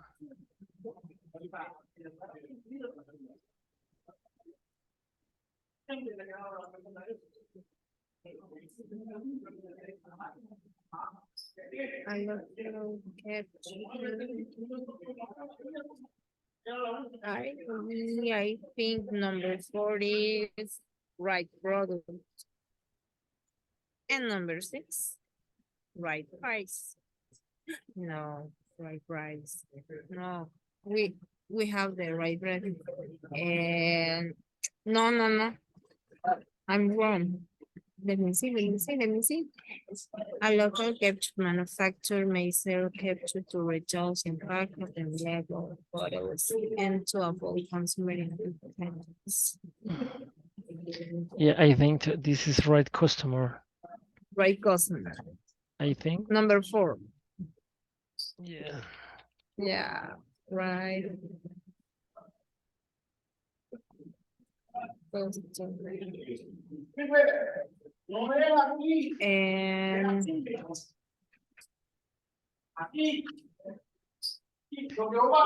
I love to get I think number 40 is right product. And number 6, right price. No, right price. No, we have the right price. And no. I'm wrong. Let me see. A local capture manufacturer may sell capture to retailers in packet and label bottles and to avoid consumer independence. Yeah, I think that this is right customer. Right customer. I think. Number 4. Yeah. Yeah, right. And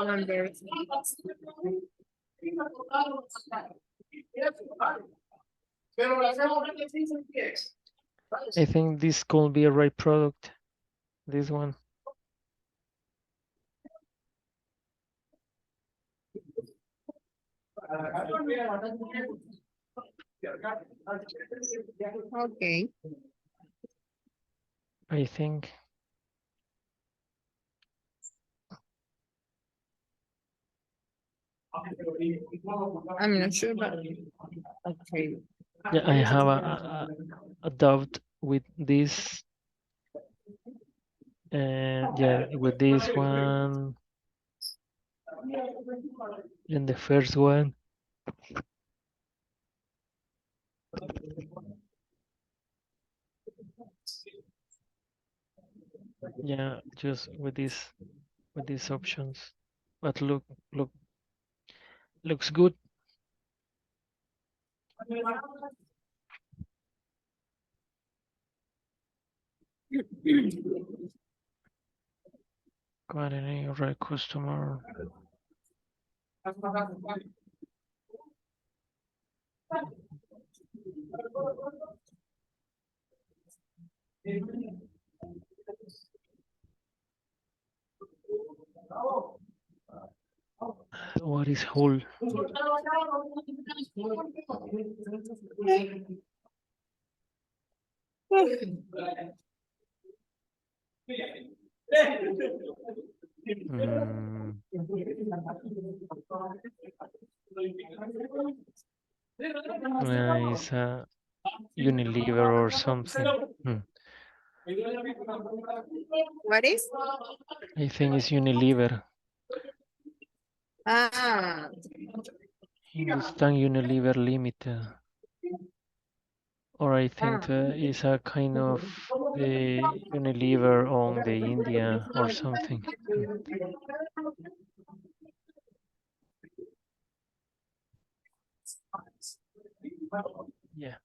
number I think this could be a right product. This one. okay. I think. I'm not sure, but okay. Yeah, I have a doubt with this, yeah, with this one, and the first one. Yeah, just with these options. But looks good. Got any right customer? What is whole? Mm, it's a Unilever or something. What is? I think it's Unilever. Ah, Hindustan Unilever Limited. Or I think it's a kind of the Unilever on the India or something. Yeah.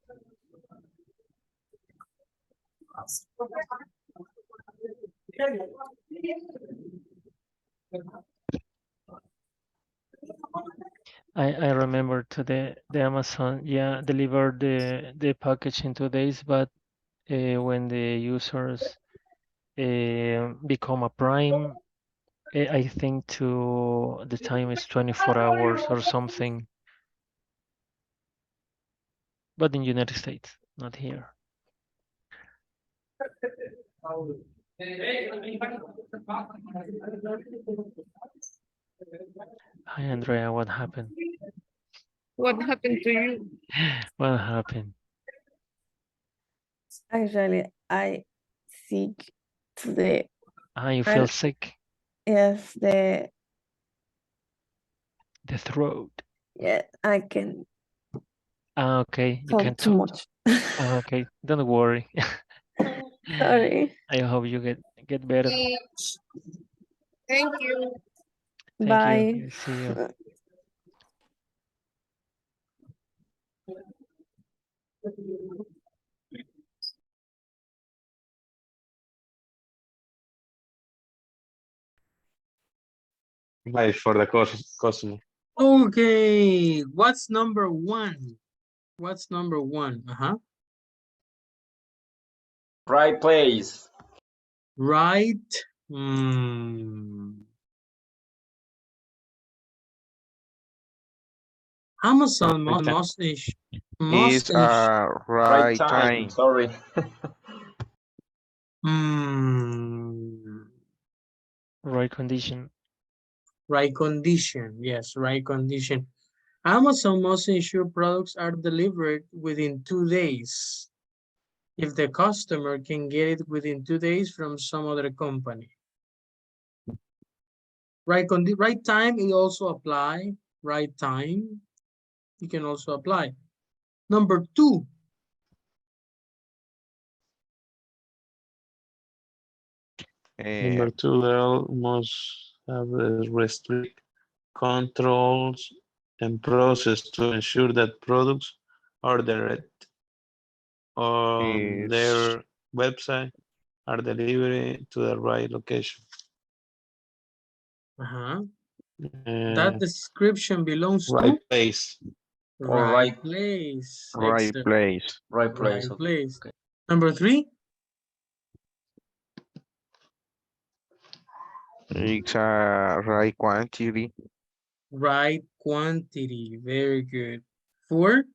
I remember to the Amazon, yeah, delivered the package in 2 days, but when the users become a Prime, I think to the time is 24 hours or something, but in United States, not here. Hi Andrea, what happened? what happened to you? What happened? Actually, I sick today. You feel sick? Yes, the throat. Yeah, I can Okay, you talk can too talk. much. Okay, don't worry. Sorry. I hope you get better. Thank you. Thank Bye. you. See you. Bye for the customer. Okay, what's number one? What's number one? Right place. Right. Amazon must Is a Right right time. time. Sorry. Right condition. Right condition. Yes, right condition. Amazon must ensure products are delivered within 2 days. If the customer can get it within 2 days from some other company. Right time, it also apply. Right time, you can also apply. Number two. Number two, they all must have restrict controls and process to ensure that products are direct on their website are delivered to the right location. That description belongs right to place. right place. Right Excellent. place. Right place. Right place. Number three. It's a right quantity. Right quantity. Very good. Four.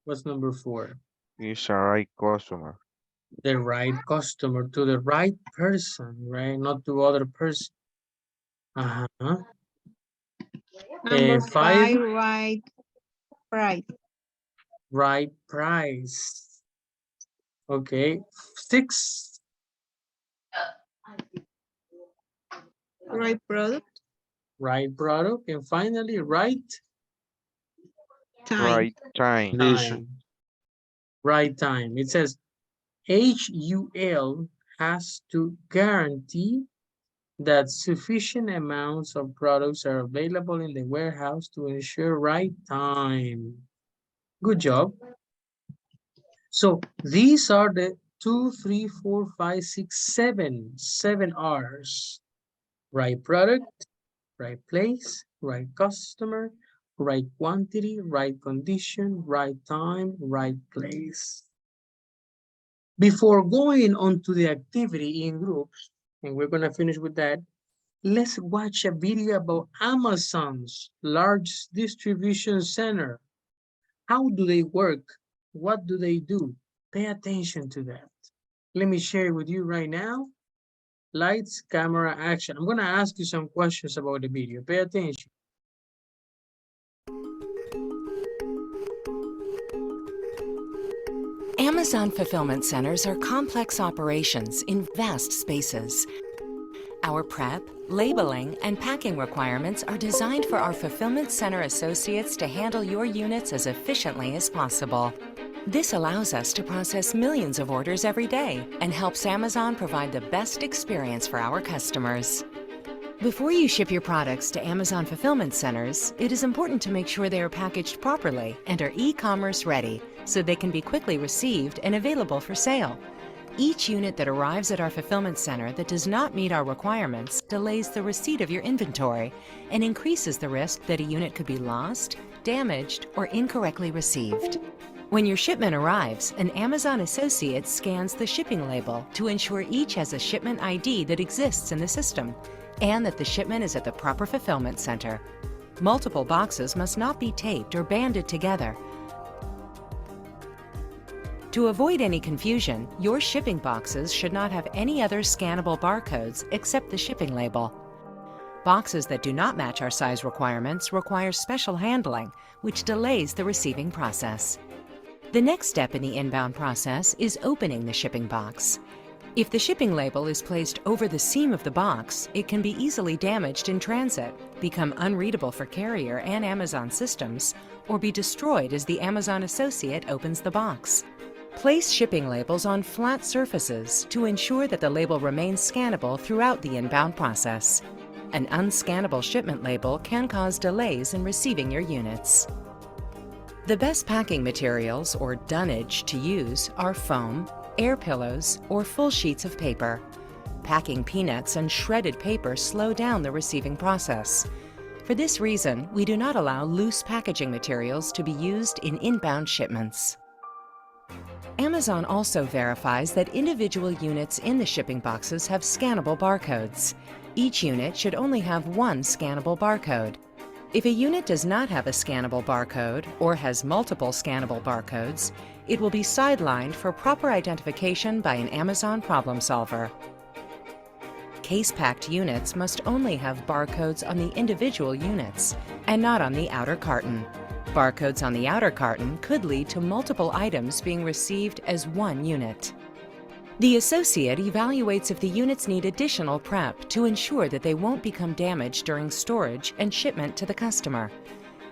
What's number four? It's a right customer. The right customer to the right person, right? Not to other person. Number Five. five, right Price. Right price. Okay. 6. Right product. Right product. And finally, right Time. Right time. time. Right time. It says HUL has to guarantee that sufficient amounts of products are available in the warehouse to ensure right time. Good job. So these are the 2, 3, 4, 5, 6, 7 R's. Right product, right place, right customer, right quantity, right condition, right time, right place. Before going on to the activity in groups, and we're going to finish with that, let's watch a video about Amazon's large distribution center. How do they work? What do they do? Pay attention to that. Let me share it with you right now. Lights, camera, action. I'm going to ask you some questions about the video. Pay attention. Amazon fulfillment centers are complex operations in vast spaces. Our prep, labeling, and packing requirements are designed for our fulfillment center associates to handle your units as efficiently as possible. This allows us to process millions of orders every day and helps Amazon provide the best experience for our customers. Before you ship your products to Amazon fulfillment centers, it is important to make sure they are packaged properly and are e-commerce ready so they can be quickly received and available for sale. Each unit that arrives at our fulfillment center that does not meet our requirements delays the receipt of your inventory and increases the risk that a unit could be lost, damaged, or incorrectly received. When your shipment arrives, an Amazon associate scans the shipping label to ensure each has a shipment ID that exists in the system and that the shipment is at the proper fulfillment center. Multiple boxes must not be taped or banded together. To avoid any confusion, your shipping boxes should not have any other scannable barcodes except the shipping label. Boxes that do not match our size requirements require special handling, which delays the receiving process. The next step in the inbound process is opening the shipping box. If the shipping label is placed over the seam of the box, it can be easily damaged in transit, become unreadable for carrier and Amazon systems, or be destroyed as the Amazon associate opens the box. Place shipping labels on flat surfaces to ensure that the label remains scannable throughout the inbound process. An unscannable shipment label can cause delays in receiving your units. The best packing materials, or dunnage, to use are foam, air pillows, or full sheets of paper. Packing peanuts and shredded paper slow down the receiving process. For this reason, we do not allow loose packaging materials to be used in inbound shipments. Amazon also verifies that individual units in the shipping boxes have scannable barcodes. Each unit should only have one scannable barcode. If a unit does not have a scannable barcode or has multiple scannable barcodes, it will be sidelined for proper identification by an Amazon problem solver. Case-packed units must only have barcodes on the individual units and not on the outer carton. Barcodes on the outer carton could lead to multiple items being received as one unit. The associate evaluates if the units need additional prep to ensure that they won't become damaged during storage and shipment to the customer.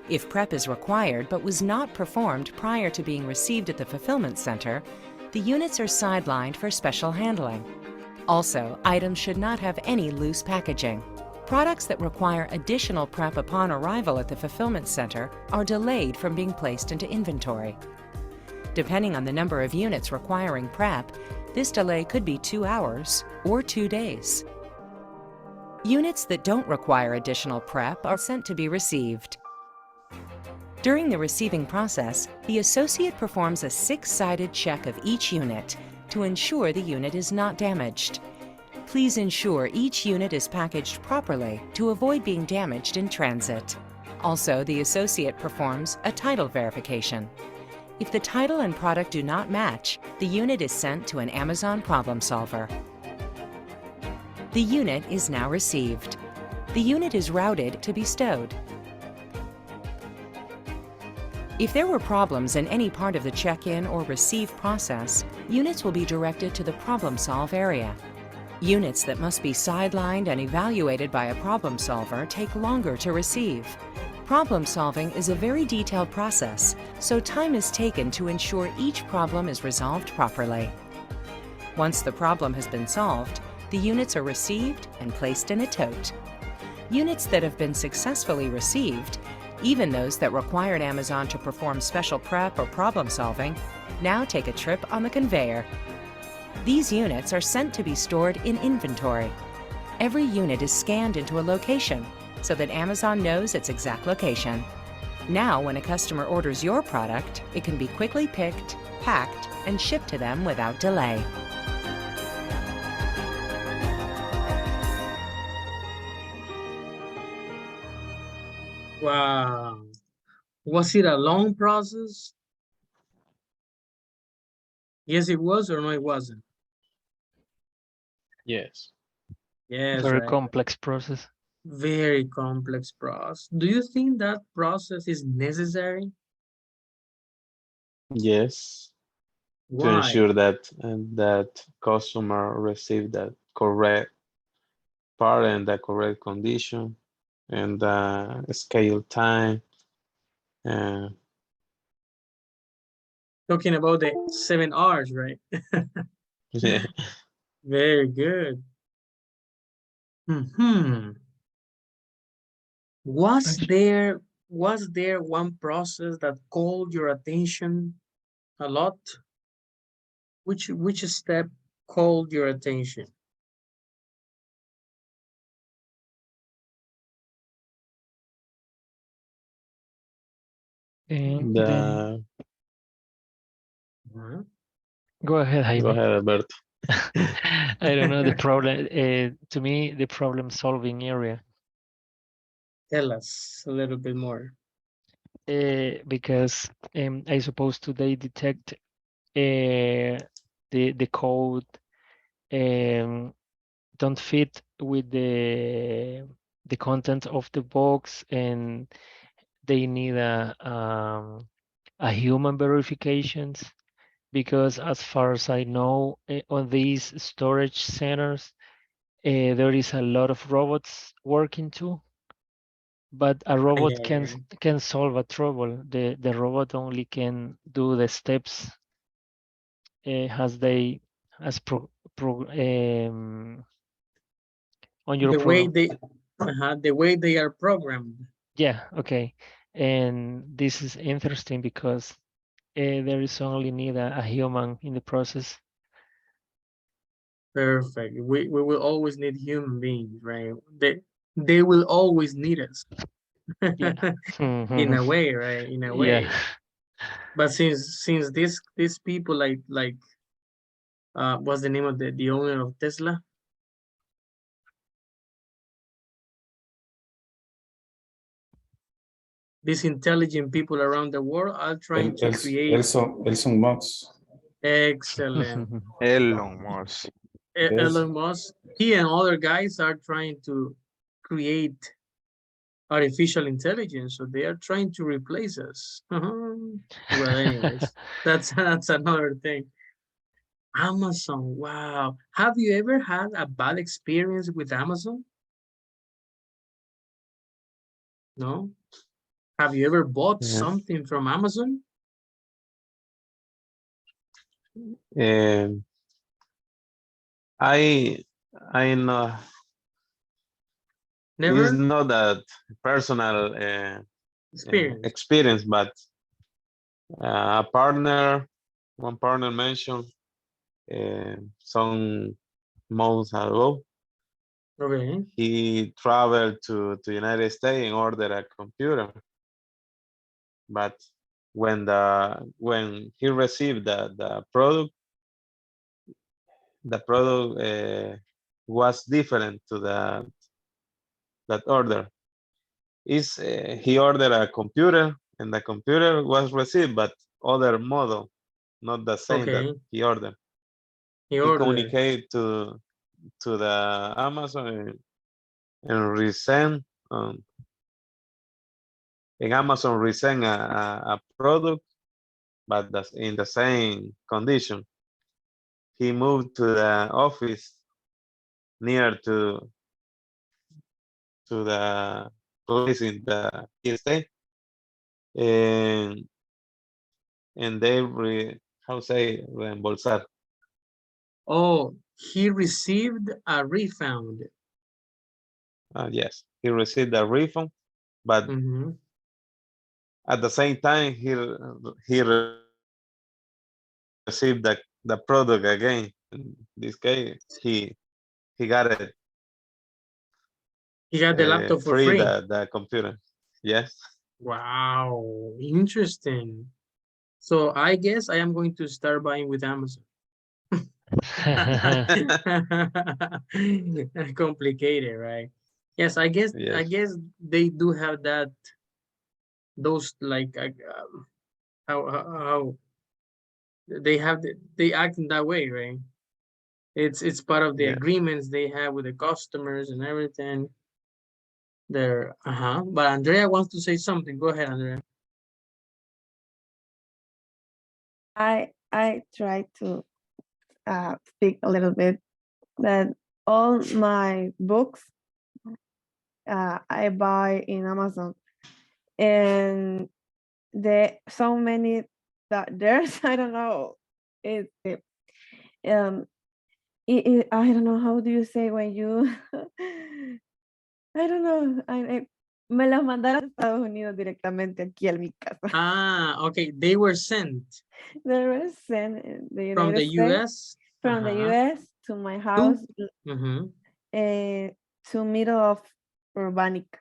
If prep is required but was not performed prior to being received at the fulfillment center, the units are sidelined for special handling. Also, items should not have any loose packaging. Products that require additional prep upon arrival at the fulfillment center are delayed from being placed into inventory. Depending on the number of units requiring prep, this delay could be 2 hours or 2 days. Units that don't require additional prep are sent to be received. During the receiving process, the associate performs a 6-sided check of each unit to ensure the unit is not damaged. Please ensure each unit is packaged properly to avoid being damaged in transit. Also, the associate performs a title verification. If the title and product do not match, the unit is sent to an Amazon problem solver. The unit is now received. The unit is routed to be stowed. If there were problems in any part of the check-in or receive process, units will be directed to the Problem Solve area. Units that must be sidelined and evaluated by a problem solver take longer to receive. Problem solving is a very detailed process, so time is taken to ensure each problem is resolved properly. Once the problem has been solved, the units are received and placed in a tote. Units that have been successfully received, even those that required Amazon to perform special prep or problem solving, now take a trip on the conveyor. These units are sent to be stored in inventory. Every unit is scanned into a location so that Amazon knows its exact location. Now, when a customer orders your product, it can be quickly picked, packed, and shipped to them without delay. Wow. Was it a long process? Yes, it was, or no, it wasn't? Yes. Yes, Very right. complex process. Very complex process. Do you think that process is necessary? Yes. To Why? ensure that that customer receive that correct part and the correct condition and scale time. Uh, Talking about the 7 R's, right? yeah. Very good. Hmm. Was there one process that called your attention a lot? Which step called your attention? And The, go ahead, go Jaime. ahead, Alberto. I don't know the problem. To me, the problem solving area. Tell us a little bit more. Because I suppose they detect the code don't fit with the content of the box, and they need a human verifications, because as far as I know, on these storage centers, there is a lot of robots working too. But a robot can solve a trouble. The robot only can do the steps as they as on your The way program. the way they are programmed. Yeah, okay. And this is interesting because there is only need a human in the process. Perfect. We will always need human beings, right? They will always need us. Yeah. In a way, right? In a Yeah. way. But since these people like what's the name of the owner of Tesla? These intelligent people around the world are trying to create Elson Musk. excellent. Elon Musk. Elon Musk, he and other guys are trying to create artificial intelligence, so they are trying to replace us. Well, anyways, that's another thing. Amazon, wow. Have you ever had a bad experience with Amazon? No? Have you ever bought Yeah. something from Amazon? I know Never? it's not that personal Experience. experience, but one partner mentioned some months ago, Okay. he traveled to United States and ordered a computer. But when he received the product was different to that order. He ordered a computer and the computer was received, but other model, not the same that Okay. he ordered. He He ordered. communicated to the Amazon and resend in Amazon resend a product, but that's in the same condition. He moved to the office near to the place in the he stay, and they how say reembolsar. Oh, he received a refund. Yes, he received a refund, but at the same time he received the product again. In this case, he got it. He got the laptop for free, free. the computer. Yes. Wow, interesting. So I guess I am going to start buying with Amazon. Complicated, right? Yes, I guess they do have that, those like how they have they act in that way, right? It's part of the Yeah. agreements they have with the customers and everything. There, but Andrea wants to say something. Go ahead, Andrea. I try to speak a little bit that all my books I buy in Amazon, and so many that there's I don't know I don't know how do you say when you I don't know me las mandaron a Estados Unidos directamente aquí a mi casa. Okay, they were sent. They were sent in the From United the States, US? from the US to my house, to middle of Urbanica.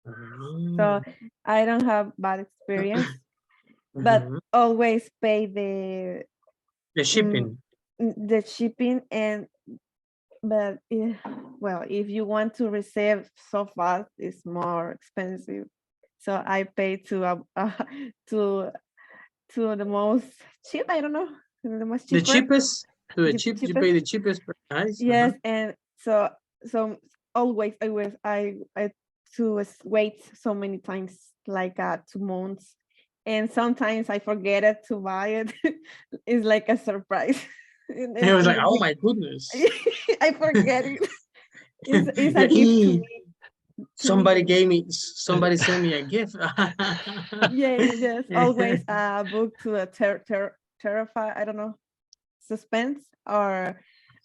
So I don't have bad experience, but always pay the shipping. The shipping but well, if you want to receive so fast, it's more expensive. So I pay to to the most cheap. I don't know, the most cheaper. The cheapest to the cheap. You pay the cheapest price. Yes, and so always I to wait so many times, like 2 months, and sometimes I forget it to buy it. It's like a surprise. It was like, oh my goodness. I forget it. It's a gift to me. Somebody sent me a gift. Yes, always a book to a terrify, I don't know, suspense or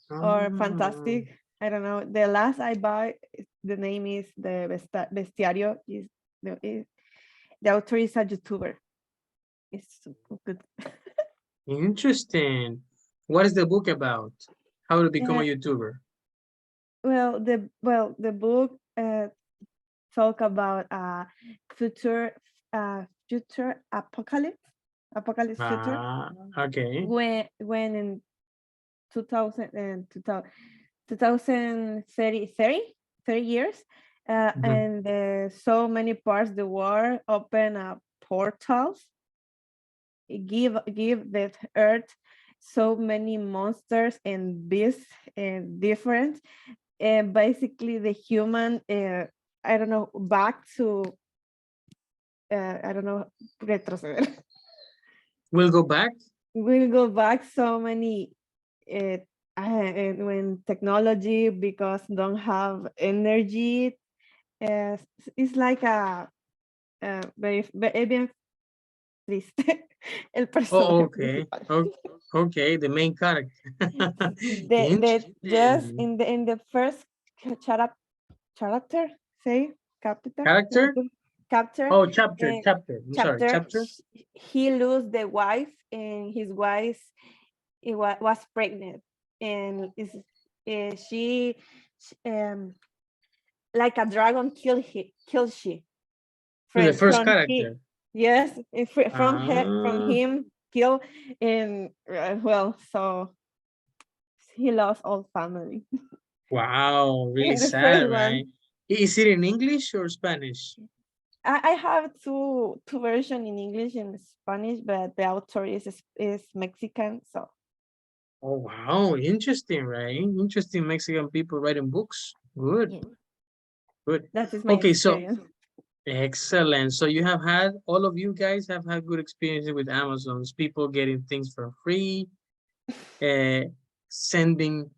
fantastic. I don't know. The last I buy, the name is the Bestiario. The author is a YouTuber. It's so good. Interesting. What is the book about? How to become a YouTuber? Well, the book talk about future apocalypse future. Okay. When in 30 years, and so many parts the world open portals, give the earth so many monsters and beasts and different, and basically the human I don't know, back to I don't know, retroceder. We'll go back? We'll go back so many when technology, because don't have energy. It's like a very bien triste. El personaje principal. Okay, the main character. Just in the first character, say Character? chapter. Oh, chapter. I'm sorry, chapter. He lose the wife, and his wife was pregnant, and she like a dragon killed she. To the first From character. yes, from him kill, and well, so he lost all family. Wow, really The sad, first right? one. Is it in English or Spanish? I have two versions in English and Spanish, but the author is Mexican, so. Oh wow, interesting, right? Interesting Mexican people writing books. Good. Yeah. Good. That is my Okay, so experience. Excellent. So you have had, all of you guys have had good experiences with Amazon's, people getting things for free, uh, sending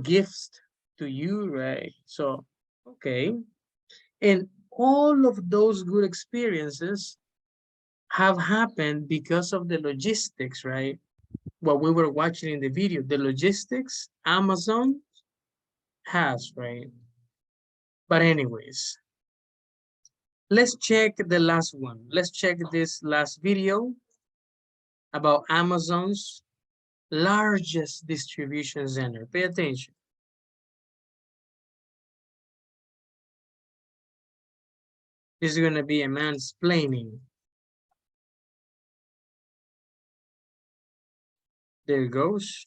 gifts to you, right? So, okay. And all of those good experiences have happened because of the logistics, right? What we were watching in the video, the logistics Amazon has, right? But anyways, let's check the last one. Let's check this last video about Amazon's largest distribution center. Pay attention. This is going to be a mansplaining. There it goes.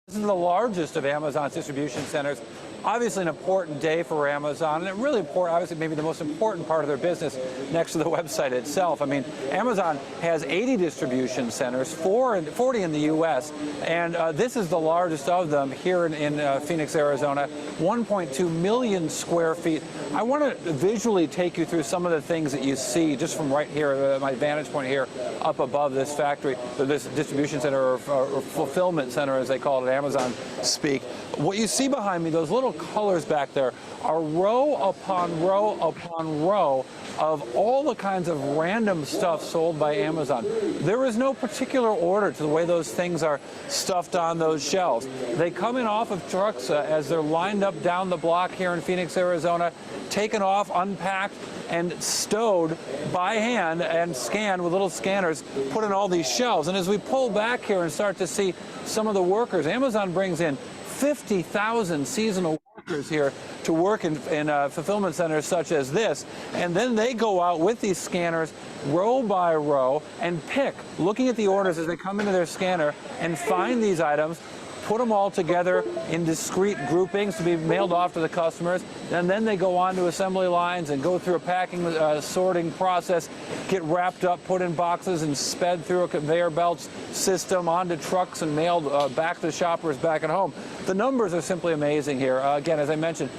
This is the largest of Amazon's distribution centers. Obviously an important day for Amazon, and really important, obviously maybe the most important part of their business next to the website itself. I mean, Amazon has 80 distribution centers, 40 in the U.S., and this is the largest of them here in Phoenix, Arizona, 1.2 million square feet. I want to visually take you through some of the things that you see just from right here, my vantage point here, up above this factory, this distribution center or fulfillment center, as they call it at Amazon speak. What you see behind me, those little colors back there, are row upon row upon row of all the kinds of random stuff sold by Amazon. There is no particular order to the way those things are stuffed on those shelves. They come in off of trucks as they're lined up down the block here in Phoenix, Arizona, taken off, unpacked, and stowed by hand and scanned with little scanners, put in all these shelves. And as we pull back here and start to see some of the workers, Amazon brings in 50,000 seasonal workers here to work in fulfillment centers such as this. And then they go out with these scanners row by row and pick, looking at the orders as they come into their scanner, and find these items, put them all together in discrete groupings to be mailed off to the customers, and then they go on to assembly lines and go through a packing, sorting process, get wrapped up, put in boxes, and sped through a conveyor belts system onto trucks and mailed back to shoppers back at home. The numbers are simply amazing here. Again, as I mentioned,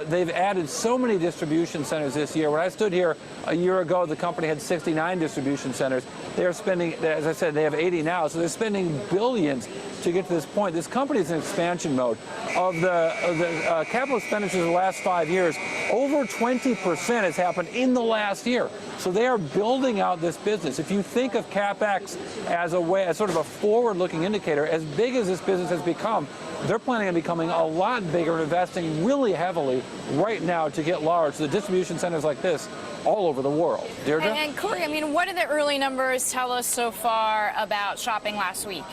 they've added so many distribution centers this year. When I stood here a year ago, the company had 69 distribution centers. They are spending, as I said, they have 80 now, so they're spending billions to get to this point. This company is in expansion mode. Of the capital expenditures of the last 5 years, over 20% has happened in the last year. So they are building out this business. If you think of CapEx as a way, as sort of a forward-looking indicator, as big as this business has become, they're planning on becoming a lot bigger and investing really heavily right now to get large. The distribution centers like this all over the world. Deirdre? And Corey, I mean, what do the early numbers tell us so far about shopping last week?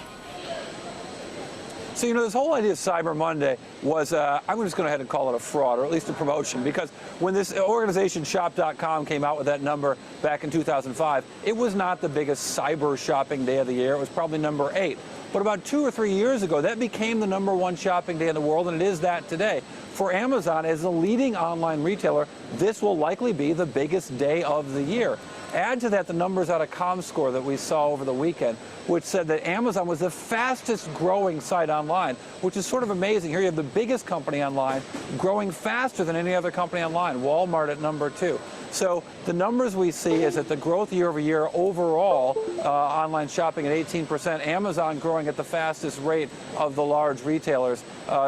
So, you know, this whole idea of Cyber Monday was, I'm just going to go ahead and call it a fraud, or at least a promotion, because when this organization Shop.com came out with that number back in 2005, it was not the biggest cyber shopping day of the year. It was probably number 8. But about 2 or 3 years ago, that became the #1 shopping day in the world, and it is that today. For Amazon, as the leading online retailer, this will likely be the biggest day of the year. Add to that the numbers out of ComScore that we saw over the weekend, which said that Amazon was the fastest growing site online, which is sort of amazing. Here you have the biggest company online growing faster than any other company online, Walmart at number 2. So the numbers we see is that the growth year over year overall, online shopping at 18%, Amazon growing at the fastest rate of the large retailers.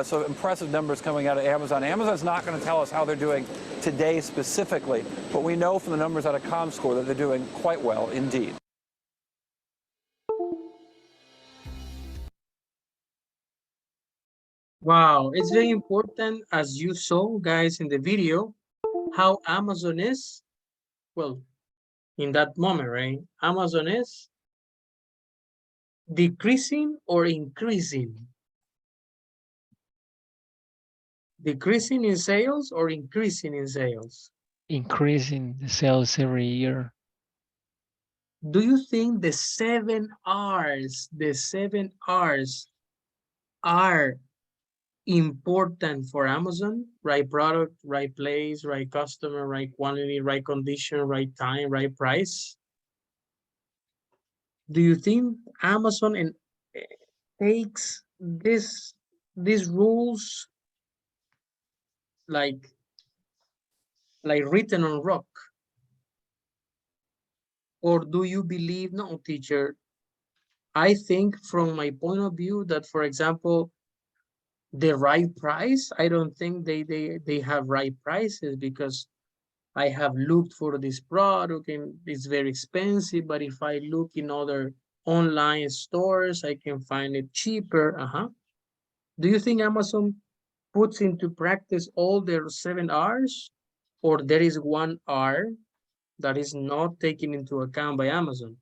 So impressive numbers coming out of Amazon. Amazon's not going to tell us how they're doing today specifically, but we know from the numbers out of ComScore that they're doing quite well indeed. Wow, it's very important, as you saw, guys, in the video, how Amazon is, well, in that moment, right? Amazon is decreasing or increasing? Decreasing in sales or increasing in sales? Increasing the sales every year. Do you think the 7 R's are important for Amazon? Right product, right place, right customer, right quantity, right condition, right time, right price? Do you think Amazon takes these rules like like written on rock? Or do you believe, no, teacher, I think from my point of view that, for example, the right price, I don't think they have right prices because I have looked for this product and it's very expensive, but if I look in other online stores, I can find it cheaper. Do you think Amazon puts into practice all their 7 R's, or there is 1 R that is not taken into account by Amazon?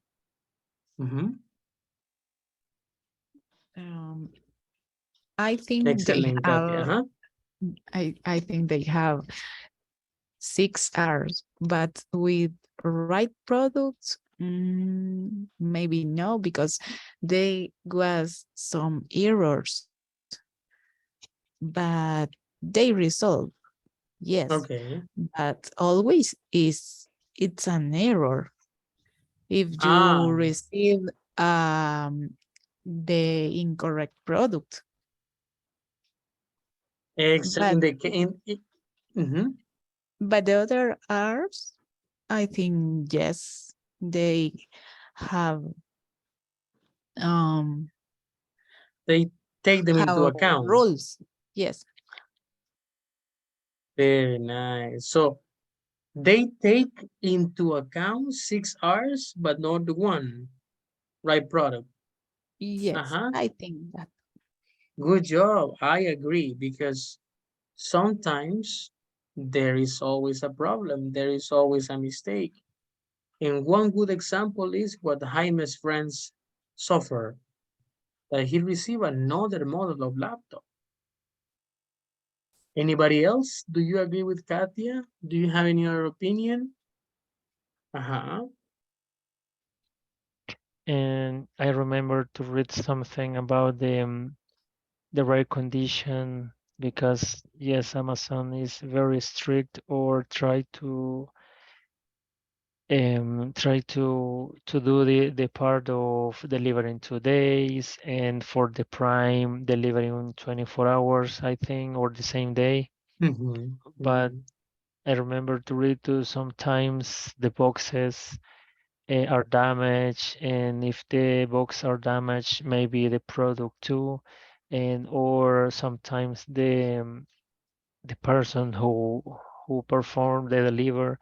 I think they Excellent, have, Katia. I think they have 6 hours, but with right products, maybe no, because they was some errors, but they resolve, yes, Okay. but always it's an error. If you receive the incorrect product. Excellent. But the other R's, I think, yes, they have they take them into have account. rules. Yes. Very nice. So they take into account 6 R's, but not the one right product. Yes, I think that. Good job. I agree, because sometimes there is always a problem. There is always a mistake. And one good example is what Jaime's friends suffer, that he received another model of laptop. Anybody else? Do you agree with Katia? Do you have any other opinion? And I remember to read something about the right condition, because yes, Amazon is very strict, or try to do the part of delivering 2 days, and for the Prime delivering 24 hours, I think, or the same day. But I remember to read too, sometimes the boxes are damaged, and if the box are damaged, maybe the product too, and or sometimes the person who performed the deliver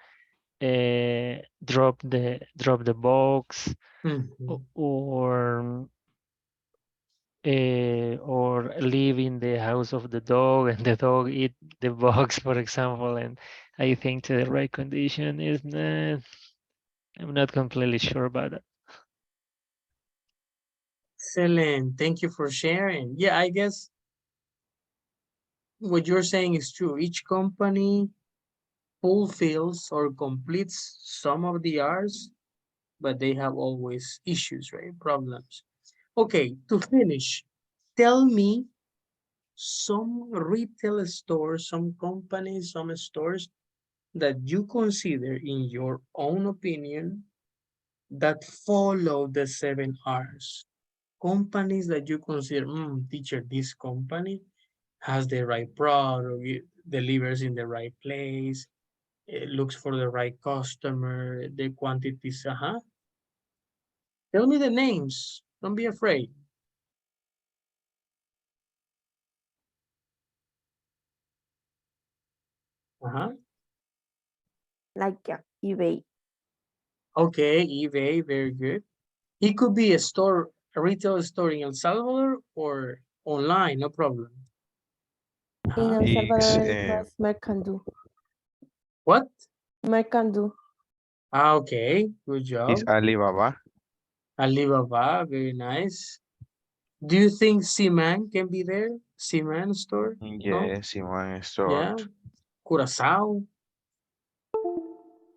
drop the box, or live in the house of the dog, and the dog eat the box, for example. And I think to the right condition is not, I'm not completely sure about that. Excellent. Thank you for sharing. Yeah, I guess what you're saying is true. Each company fulfills or completes some of the R's, but they have always issues, right? Problems. Okay, to finish, tell me some retail stores, some companies, some stores that you consider, in your own opinion, that follow the 7 R's. Companies that you consider, teacher, this company has the right product, it delivers in the right place, it looks for the right customer, the quantities, Tell me the names. Don't be afraid. Like eBay. Okay, eBay, very good. It could be a store, a retail store in El Salvador or online, no problem. In El It's, Salvador, it was Mercandoo. What? Mercandoo. Okay, good it's job. Alibaba. Alibaba, very nice. Do you think Seaman can be there? Seaman store? No? Yes, in one store. Yeah. Curacao?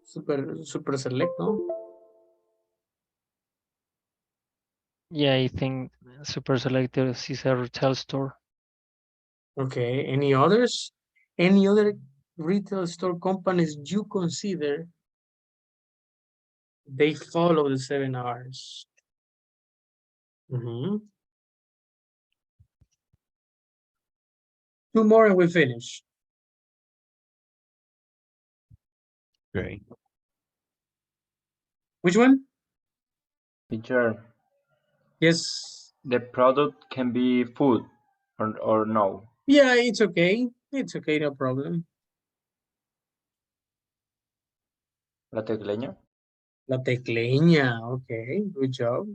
Super select, no? Yeah, I think Super Selectors is a retail store. Okay, any others? Any other retail store companies you consider they follow the 7 R's? Two more and we finish. Great. Which one? Teacher, Yes. the product can be food or no. Yeah, it's okay. It's okay, no problem. La tecleña. La tecleña. Okay, good job.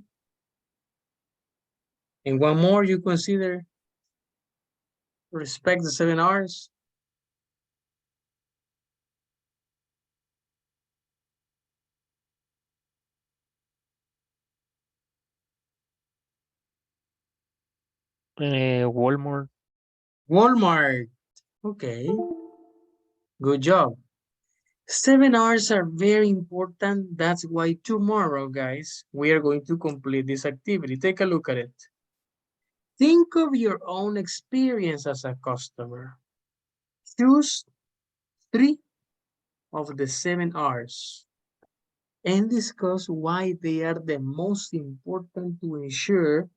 And one more you consider respect the 7 R's. Walmart. Walmart. Okay, good job. 7 R's are very important. That's why tomorrow, guys, we are going to complete this activity. Take a look at it. Think of your own experience as a customer. Choose 3 of the 7 R's and discuss why they are the most important to ensure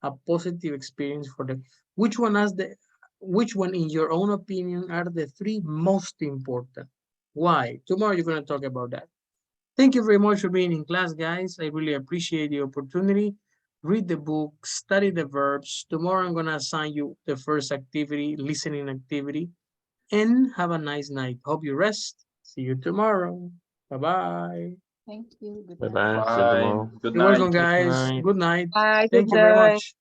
a positive experience for them. Which one in your own opinion are the 3 most important? Why? Tomorrow you're going to talk about that. Thank you very much for being in class, guys. I really appreciate the opportunity. Read the book, study the verbs. Tomorrow I'm going to assign you the first activity, listening activity, and have a nice night. Hope you rest. See you tomorrow. Bye-bye. Thank you. Good night. Bye-bye. See you Bye. tomorrow. Good You're welcome, night. Good guys. night. Good night. Bye, Thank you very much.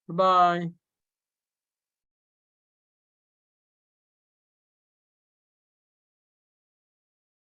Bye-bye.